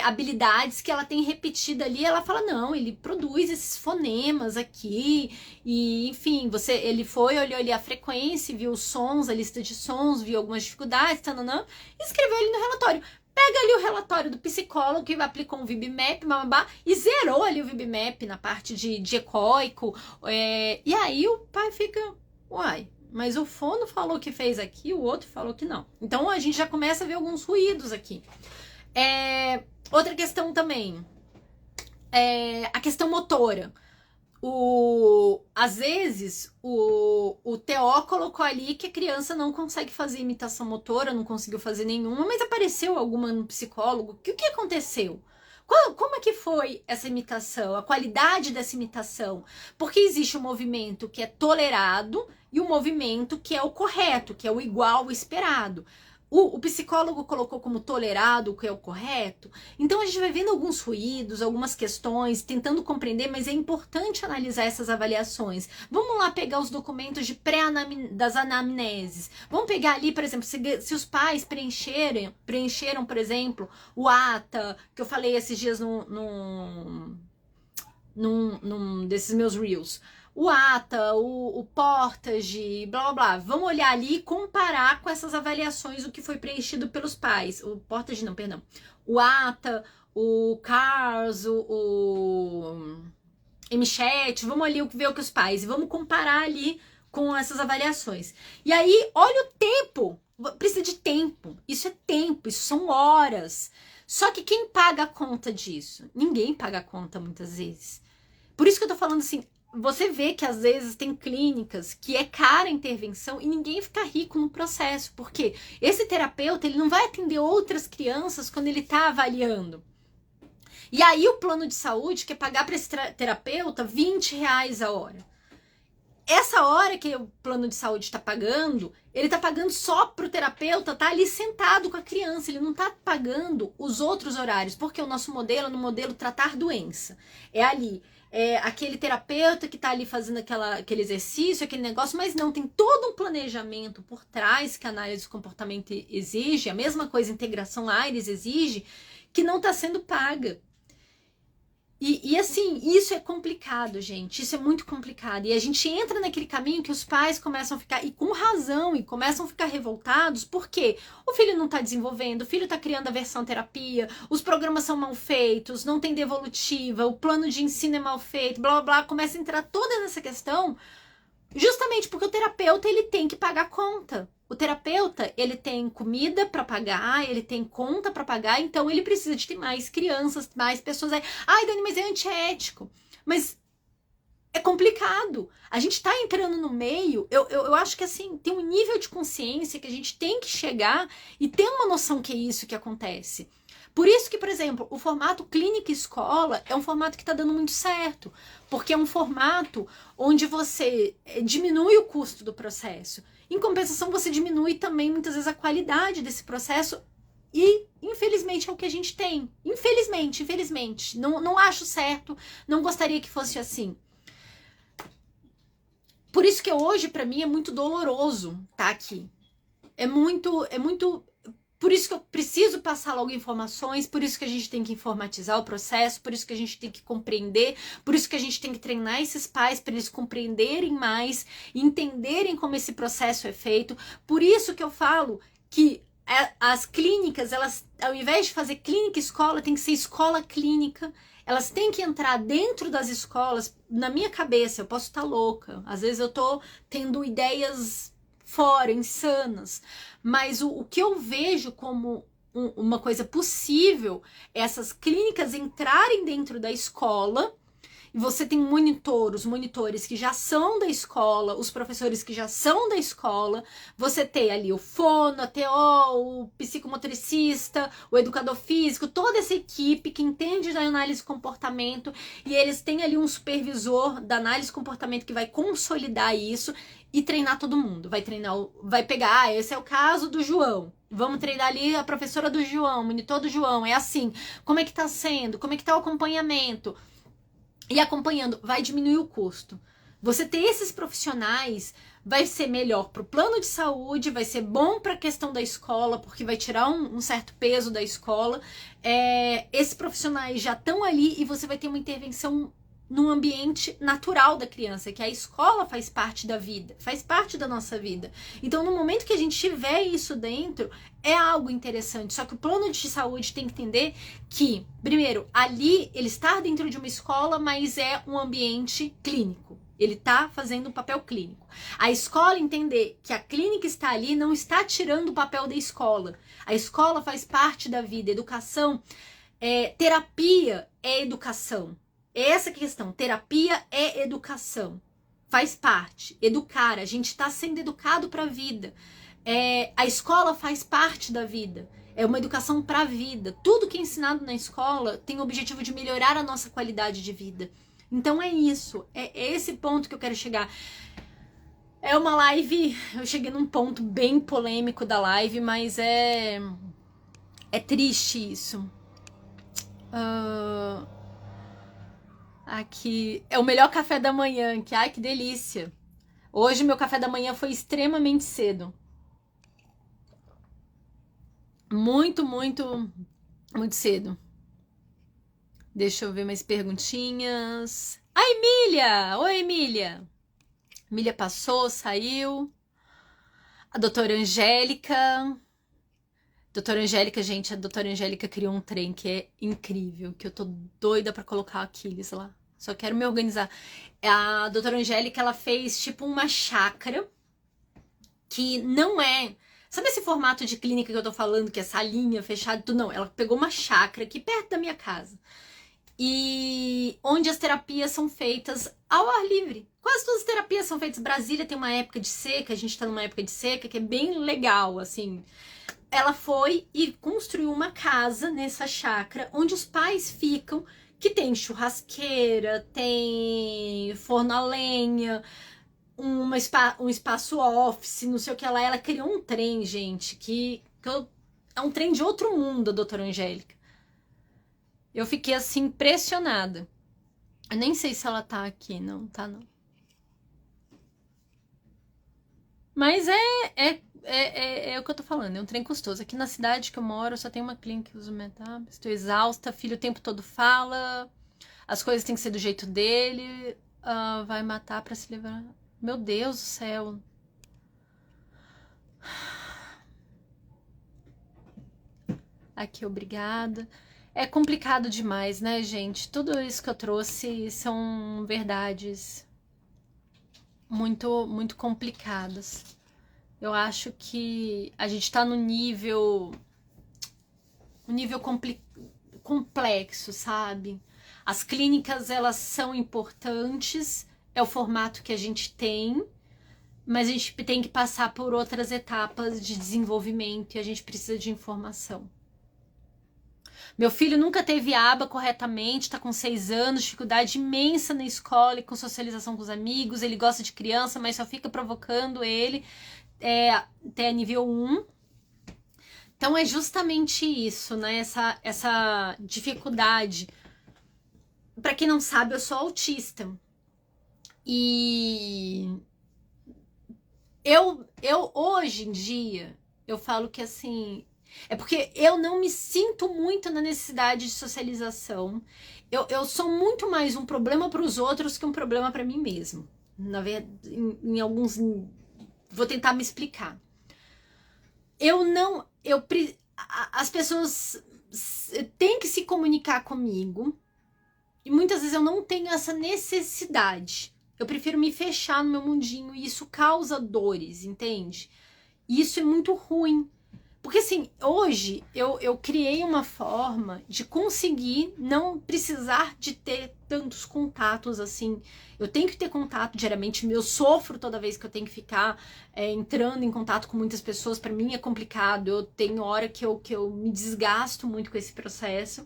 habilidades que ela tem repetido ali. Ela fala, não, ele produz esses fonemas aqui. E, enfim, ele foi, olhou ali a frequência, viu os sons, a lista de sons, viu algumas dificuldades, tananã, e escreveu ali no relatório. Pega ali o relatório do psicólogo que aplicou um VibMap, bababá, e zerou ali o VibMap na parte de ecoico. E aí o pai fica, uai, mas o fono falou que fez aqui, o outro falou que não. Então a gente já começa a ver alguns ruídos aqui. Outra questão também, a questão motora. Às vezes, o TO colocou ali que a criança não consegue fazer imitação motora, não conseguiu fazer nenhuma, mas apareceu alguma no psicólogo. O que aconteceu? Como é que foi essa imitação? A qualidade dessa imitação? Porque existe um movimento que é tolerado e um movimento que é o correto, que é o igual, o esperado. O psicólogo colocou como tolerado o que é o correto. Então a gente vai vendo alguns ruídos, algumas questões, tentando compreender, mas é importante analisar essas avaliações. Vamos lá pegar os documentos das anamneses. Vamos pegar ali, por exemplo, se os pais preencheram, por exemplo, o ATA, que eu falei esses dias num desses meus reels. O ATA, o Portage, blá blá blá. Vamos olhar ali e comparar com essas avaliações o que foi preenchido pelos pais. O Portage não, perdão. O ATA, o CARS, o MChat, vamos ali ver o que os pais. E vamos comparar ali com essas avaliações. E aí, olha o tempo. Precisa de tempo. Isso é tempo, isso são horas. Só que quem paga a conta disso? Ninguém paga a conta muitas vezes. Por isso que eu tô falando assim, você vê que às vezes tem clínicas que é cara a intervenção e ninguém fica rico no processo, porque esse terapeuta ele não vai atender outras crianças quando ele está avaliando. E aí o plano de saúde quer pagar para esse terapeuta R$20 a hora. essa hora que o plano de saúde está pagando, ele está pagando só para o terapeuta estar ali sentado com a criança, ele não está pagando os outros horários, porque o nosso modelo é no modelo tratar doença. É ali, é aquele terapeuta que está ali fazendo aquele exercício, aquele negócio, mas não, tem todo um planejamento por trás que a análise de comportamento exige, a mesma coisa a integração AIRES exige, que não está sendo paga. E assim, isso é complicado, gente, isso é muito complicado, e a gente entra naquele caminho que os pais começam a ficar, e com razão, e começam a ficar revoltados, porque o filho não está desenvolvendo, o filho está criando a versão terapia, os programas são mal feitos, não tem devolutiva, o plano de ensino é mal feito, blá blá blá, começa a entrar toda nessa questão, justamente porque o terapeuta, ele tem que pagar a conta. O terapeuta, ele tem comida para pagar, ele tem conta para pagar, então ele precisa de ter mais crianças, mais pessoas aí. Ai, Dani, mas é antiético. Mas é complicado. A gente tá entrando no meio, eu acho que assim, tem um nível de consciência que a gente tem que chegar e ter uma noção que é isso que acontece. Por isso que, por exemplo, o formato clínica escola é um formato que está dando muito certo, porque é um formato onde você diminui o custo do processo. Em compensação, você diminui também, muitas vezes, a qualidade desse processo e, infelizmente, é o que a gente tem. Infelizmente. Não acho certo, não gostaria que fosse assim. Por isso que hoje, para mim, é muito doloroso estar aqui. É muito... Por isso que eu preciso passar logo informações, por isso que a gente tem que informatizar o processo, por isso que a gente tem que compreender, por isso que a gente tem que treinar esses pais para eles compreenderem mais, entenderem como esse processo é feito. Por isso que eu falo que as clínicas, elas, ao invés de fazer clínica escola, tem que ser escola clínica. Elas têm que entrar dentro das escolas. Na minha cabeça, eu posso estar louca. Às vezes eu tô tendo ideias fora, insanas. Mas o que eu vejo como uma coisa possível é essas clínicas entrarem dentro da escola. E você tem os monitores que já são da escola, os professores que já são da escola, você tem ali o fono, a TO, o psicomotricista, o educador físico, toda essa equipe que entende da análise de comportamento, e eles têm ali um supervisor da análise de comportamento que vai consolidar isso e treinar todo mundo. Vai pegar, esse é o caso do João. Vamos treinar ali a professora do João, o monitor do João, é assim, como é que tá sendo, como é que tá o acompanhamento? E acompanhando, vai diminuir o custo. Você ter esses profissionais vai ser melhor para o plano de saúde, vai ser bom para a questão da escola, porque vai tirar um certo peso da escola. Esses profissionais já estão ali e você vai ter uma intervenção no ambiente natural da criança, que a escola faz parte da vida, faz parte da nossa vida. Então, no momento que a gente tiver isso dentro, é algo interessante. Só que o plano de saúde tem que entender que, primeiro, ali ele está dentro de uma escola, mas é um ambiente clínico. Ele está fazendo um papel clínico. A escola entender que a clínica está ali não está tirando o papel da escola. A escola faz parte da vida. Educação, terapia é educação. Essa questão, terapia é educação, faz parte, educar, a gente está sendo educado para a vida, a escola faz parte da vida, é uma educação para a vida, tudo que é ensinado na escola tem o objetivo de melhorar a nossa qualidade de vida, então é isso, é esse ponto que eu quero chegar. É uma live, eu cheguei num ponto bem polêmico da live, mas é triste isso. Aqui é o melhor café da manhã, ai que delícia. Hoje meu café da manhã foi extremamente cedo. Muito cedo. Deixa eu ver mais perguntinhas. A Emília! Oi, Emília! Emília passou, saiu. A doutora Angélica. Doutora Angélica, gente, a doutora Angélica criou um trem que é incrível, que eu tô doida pra colocar o Aquiles lá. Só quero me organizar. A doutora Angélica, ela fez tipo uma chácara que não é... Sabe esse formato de clínica que eu tô falando, que é salinha fechada? Não, ela pegou uma chácara aqui perto da minha casa. E onde as terapias são feitas ao ar livre. Quase todas as terapias são feitas. Brasília tem uma época de seca, a gente tá numa época de seca que é bem legal, assim. Ela foi e construiu uma casa nessa chácara onde os pais ficam, que tem churrasqueira, tem forno a lenha, um espaço office, não sei o que lá. Ela criou um trem, gente, é um trem de outro mundo, a doutora Angélica. Eu fiquei assim, impressionada. Eu nem sei se ela tá aqui, não, tá não. Mas é o que eu tô falando, é um trem custoso. Aqui na cidade que eu moro, só tem uma clínica que usa metal. Estou exausta, filho o tempo todo fala, as coisas têm que ser do jeito dele, vai matar pra se livrar. Meu Deus do céu. Aqui, obrigada. É complicado demais, né, gente? Tudo isso que eu trouxe são verdades muito, muito complicadas. Eu acho que a gente tá no nível complexo, sabe? As clínicas, elas são importantes, é o formato que a gente tem, mas a gente tem que passar por outras etapas de desenvolvimento e a gente precisa de informação. Meu filho nunca teve aba corretamente, tá com 6 anos, dificuldade imensa na escola e com socialização com os amigos, ele gosta de criança, mas só fica provocando ele até nível 1. Então é justamente isso, né? Essa dificuldade. Pra quem não sabe, eu sou autista. E eu hoje em dia, eu falo que assim, é porque eu não me sinto muito na necessidade de socialização. Eu sou muito mais um problema para os outros que um problema para mim mesmo. Na verdade, em alguns, vou tentar me explicar. As pessoas têm que se comunicar comigo e muitas vezes eu não tenho essa necessidade. Eu prefiro me fechar no meu mundinho e isso causa dores, entende? E isso é muito ruim. Porque assim, hoje eu criei uma forma de conseguir não precisar de ter tantos contatos assim. Eu tenho que ter contato diariamente, eu sofro toda vez que eu tenho que ficar entrando em contato com muitas pessoas. Pra mim é complicado, eu tenho hora que eu me desgasto muito com esse processo.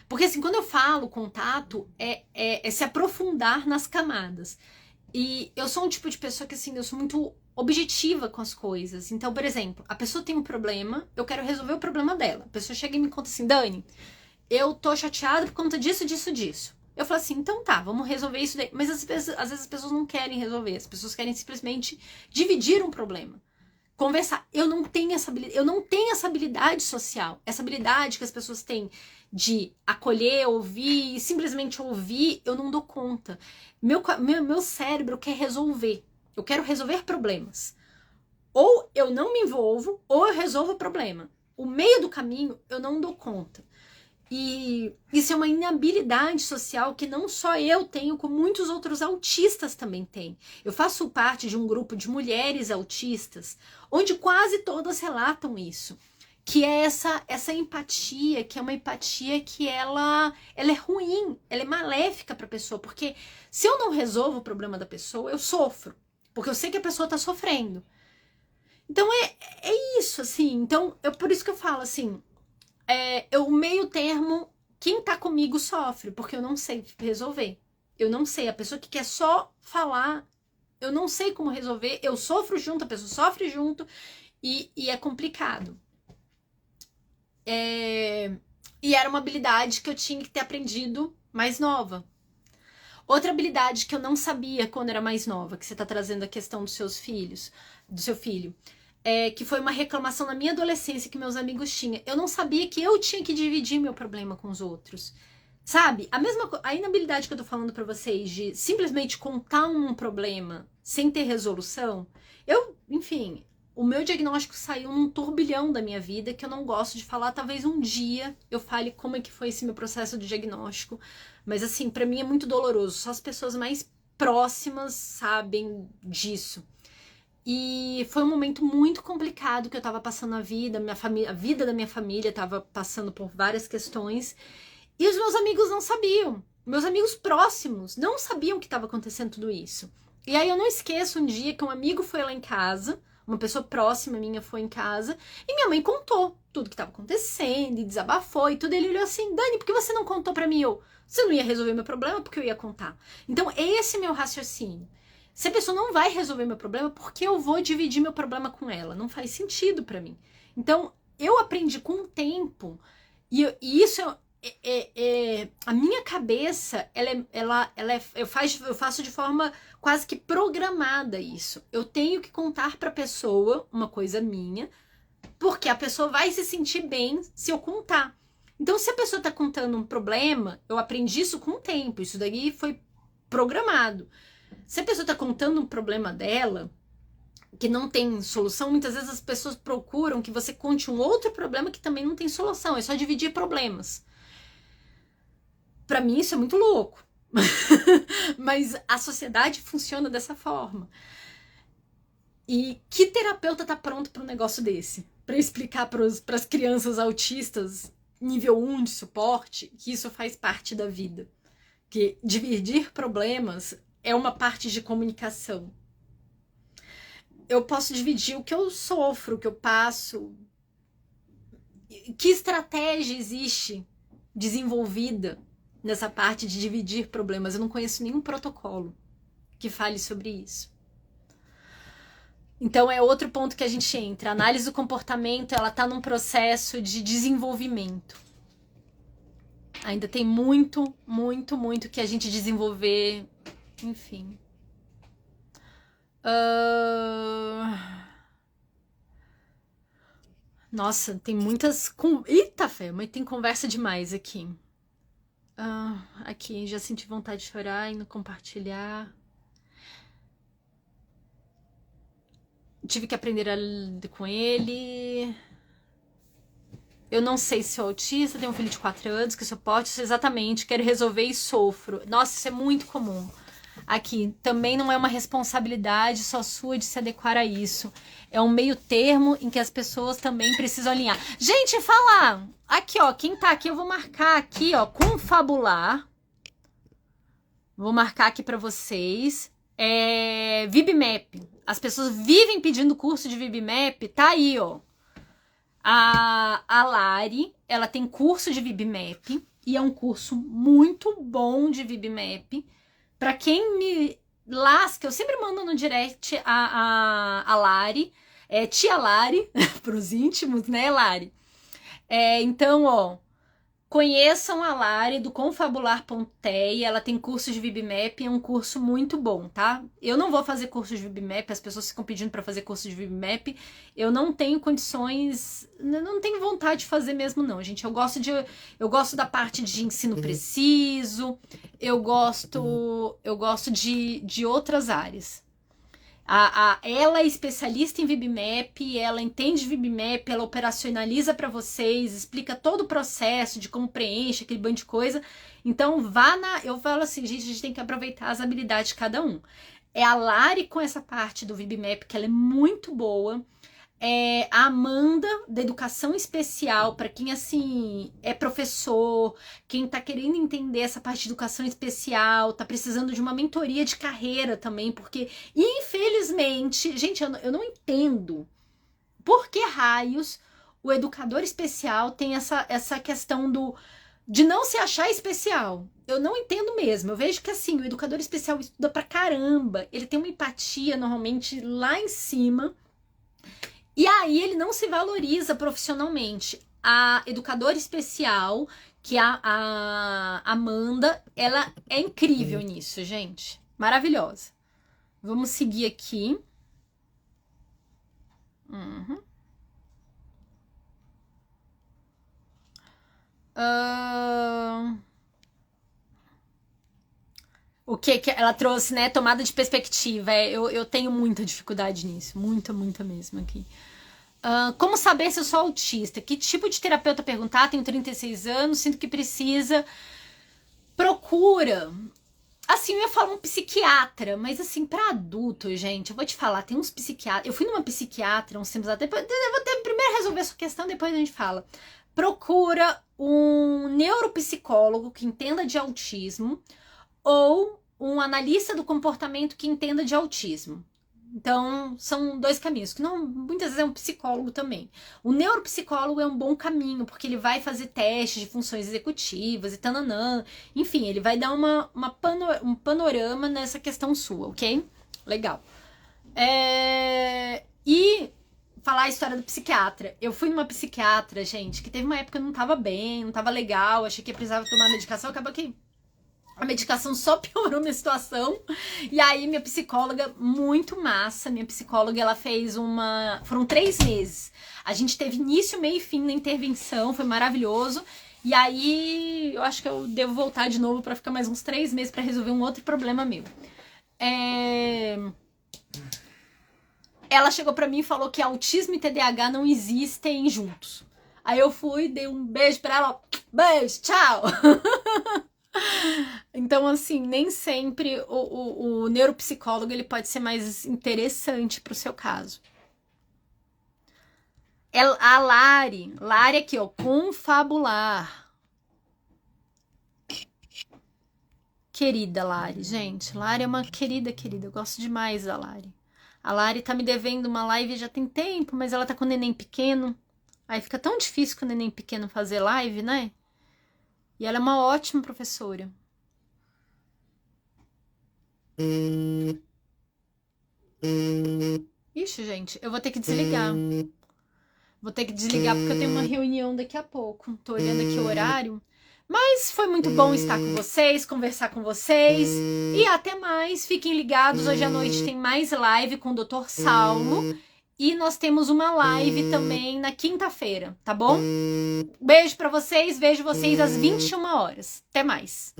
Porque assim, quando eu falo contato, é se aprofundar nas camadas. E eu sou um tipo de pessoa que assim, eu sou muito objetiva com as coisas. Então, por exemplo, a pessoa tem um problema, eu quero resolver o problema dela. A pessoa chega e me conta assim, Dani, eu tô chateada por conta disso, disso, disso. Eu falo assim, então tá, vamos resolver isso daí. Mas às vezes as pessoas não querem resolver, as pessoas querem simplesmente dividir um problema. Conversar. Eu não tenho essa habilidade social, essa habilidade que as pessoas têm de acolher, ouvir, simplesmente ouvir, eu não dou conta. Meu cérebro quer resolver. Eu quero resolver problemas. Ou eu não me envolvo, ou eu resolvo o problema. O meio do caminho eu não dou conta. E isso é uma inabilidade social que não só eu tenho, como muitos outros autistas também têm. Eu faço parte de um grupo de mulheres autistas, onde quase todas relatam isso. Que é essa empatia, que é uma empatia que ela é ruim, ela é maléfica para a pessoa. Porque se eu não resolvo o problema da pessoa, eu sofro. Porque eu sei que a pessoa está sofrendo. Então é isso, assim. Então, por isso que eu falo assim, o meio termo, quem tá comigo sofre, porque eu não sei resolver. Eu não sei, a pessoa que quer só falar, eu não sei como resolver, eu sofro junto, a pessoa sofre junto, e é complicado. E era uma habilidade que eu tinha que ter aprendido mais nova. Outra habilidade que eu não sabia quando era mais nova, que você tá trazendo a questão dos seus filhos, do seu filho, que foi uma reclamação na minha adolescência que meus amigos tinham. Eu não sabia que eu tinha que dividir meu problema com os outros. Sabe? A inabilidade que eu tô falando pra vocês de simplesmente contar um problema sem ter resolução, enfim, o meu diagnóstico saiu num turbilhão da minha vida que eu não gosto de falar. Talvez um dia eu fale como é que foi esse meu processo de diagnóstico. Mas assim, pra mim é muito doloroso. Só as pessoas mais próximas sabem disso. E foi um momento muito complicado que eu tava passando a vida da minha família tava passando por várias questões. E os meus amigos não sabiam. Meus amigos próximos não sabiam que estava acontecendo tudo isso. E aí eu não esqueço um dia que um amigo foi lá em casa, uma pessoa próxima minha foi em casa, e minha mãe contou tudo que estava acontecendo, e desabafou e tudo. E ele olhou assim, Dani, por que você não contou pra mim? Eu, Você não ia resolver meu problema porque eu ia contar. Então, esse é meu raciocínio. Se a pessoa não vai resolver meu problema, por que eu vou dividir meu problema com ela? Não faz sentido pra mim. Então, eu aprendi com o tempo, e isso a minha cabeça, eu faço de forma quase que programada isso. Eu tenho que contar pra pessoa uma coisa minha, porque a pessoa vai se sentir bem se eu contar. Então, se a pessoa tá contando um problema, eu aprendi isso com o tempo, isso daí foi programado. Se a pessoa tá contando um problema dela, que não tem solução, muitas vezes as pessoas procuram que você conte um outro problema que também não tem solução, é só dividir problemas. Pra mim isso é muito louco, mas a sociedade funciona dessa forma. E que terapeuta tá pronto para um negócio desse? Para explicar para as crianças autistas nível 1 de suporte que isso faz parte da vida, que dividir problemas é uma parte de comunicação. Eu posso dividir o que eu sofro, o que eu passo. Que estratégia existe desenvolvida nessa parte de dividir problemas? Eu não conheço nenhum protocolo que fale sobre isso. Então é outro ponto que a gente entra. A análise do comportamento, ela tá num processo de desenvolvimento. Ainda tem muito, muito, muito que a gente desenvolver. Enfim. Nossa, tem muitas... Eita, fé, mas tem conversa demais aqui. Aqui, já senti vontade de chorar e não compartilhar. Tive que aprender a lidar com ele. Eu não sei se sou autista, tenho um filho de 4 anos, que suporte isso exatamente, quero resolver e sofro. Nossa, isso é muito comum. Aqui, também não é uma responsabilidade só sua de se adequar a isso. É um meio termo em que as pessoas também precisam alinhar. Gente, falar! Aqui, ó, quem tá aqui, eu vou marcar aqui, ó, confabular. Vou marcar aqui pra vocês. VibMap. As pessoas vivem pedindo curso de VibMap, tá aí, ó. A Lari, ela tem curso de VibMap e é um curso muito bom de VibMap. Pra quem me lasca, eu sempre mando no direct a Lari, tia Lari, pros íntimos, né, Lari? Então, ó, conheçam a Lari do Confabular.tei, ela tem curso de VibMap, é um curso muito bom, tá? Eu não vou fazer curso de VibMap, as pessoas ficam pedindo para fazer curso de VibMap, eu não tenho condições, não tenho vontade de fazer mesmo não, gente. Eu gosto da parte de ensino preciso, eu gosto de outras áreas. Ela é especialista em VibMap, ela entende VibMap, ela operacionaliza para vocês, explica todo o processo de como preenche aquele bando de coisa. Então eu falo assim, gente, a gente tem que aproveitar as habilidades de cada um. É a Lari com essa parte do VibMap, que ela é muito boa. A Amanda, da Educação Especial, para quem, assim, é professor, quem tá querendo entender essa parte de educação especial, tá precisando de uma mentoria de carreira também, porque, infelizmente, gente, eu não entendo por que raios o educador especial tem essa questão de não se achar especial. Eu não entendo mesmo. Eu vejo que, assim, o educador especial estuda pra caramba, ele tem uma empatia, normalmente, lá em cima. E aí ele não se valoriza profissionalmente. A educadora especial, que é a Amanda, ela é incrível nisso, gente. Maravilhosa. Vamos seguir aqui. O que ela trouxe, né? Tomada de perspectiva. Eu tenho muita dificuldade nisso. Muita mesmo aqui. Como saber se eu sou autista? Que tipo de terapeuta perguntar? Tenho 36 anos, sinto que precisa. Procura. Assim, eu ia falar um psiquiatra, mas assim, pra adulto, gente, eu vou te falar, tem uns psiquiatras. Eu fui numa psiquiatra uns tempos atrás. Eu vou ter primeiro resolver essa questão, depois a gente fala. Procura um neuropsicólogo que entenda de autismo ou um analista do comportamento que entenda de autismo. Então, são dois caminhos, que não, muitas vezes é um psicólogo também. O neuropsicólogo é um bom caminho, porque ele vai fazer testes de funções executivas e tananã. Enfim, ele vai dar um panorama nessa questão sua, ok? Legal. E falar a história do psiquiatra. Eu fui numa psiquiatra, gente, que teve uma época que eu não tava bem, não tava legal, achei que eu precisava tomar medicação, acabou que a medicação só piorou minha situação. E aí, minha psicóloga, muito massa, minha psicóloga, ela fez foram 3 meses. A gente teve início, meio e fim na intervenção, foi maravilhoso. E aí, eu acho que eu devo voltar de novo pra ficar mais uns 3 meses pra resolver um outro problema meu. Ela chegou pra mim e falou que autismo e TDAH não existem juntos. Aí eu fui, dei um beijo pra ela, beijo, tchau! Então, assim, nem sempre o neuropsicólogo ele pode ser mais interessante pro seu caso. A Lari aqui, ó, confabular. Querida Lari, gente, Lari é uma querida, eu gosto demais da Lari. A Lari tá me devendo uma live já tem tempo, mas ela tá com o neném pequeno. Aí fica tão difícil com o neném pequeno fazer live, né? E ela é uma ótima professora. Ixi, gente, eu vou ter que desligar. Vou ter que desligar porque eu tenho uma reunião daqui a pouco. Tô olhando aqui o horário. Mas foi muito bom estar com vocês, conversar com vocês. E até mais. Fiquem ligados. Hoje à noite tem mais live com o Dr. Saulo. E nós temos uma live também na quinta-feira, tá bom? Beijo pra vocês. Vejo vocês às 21 horas. Até mais.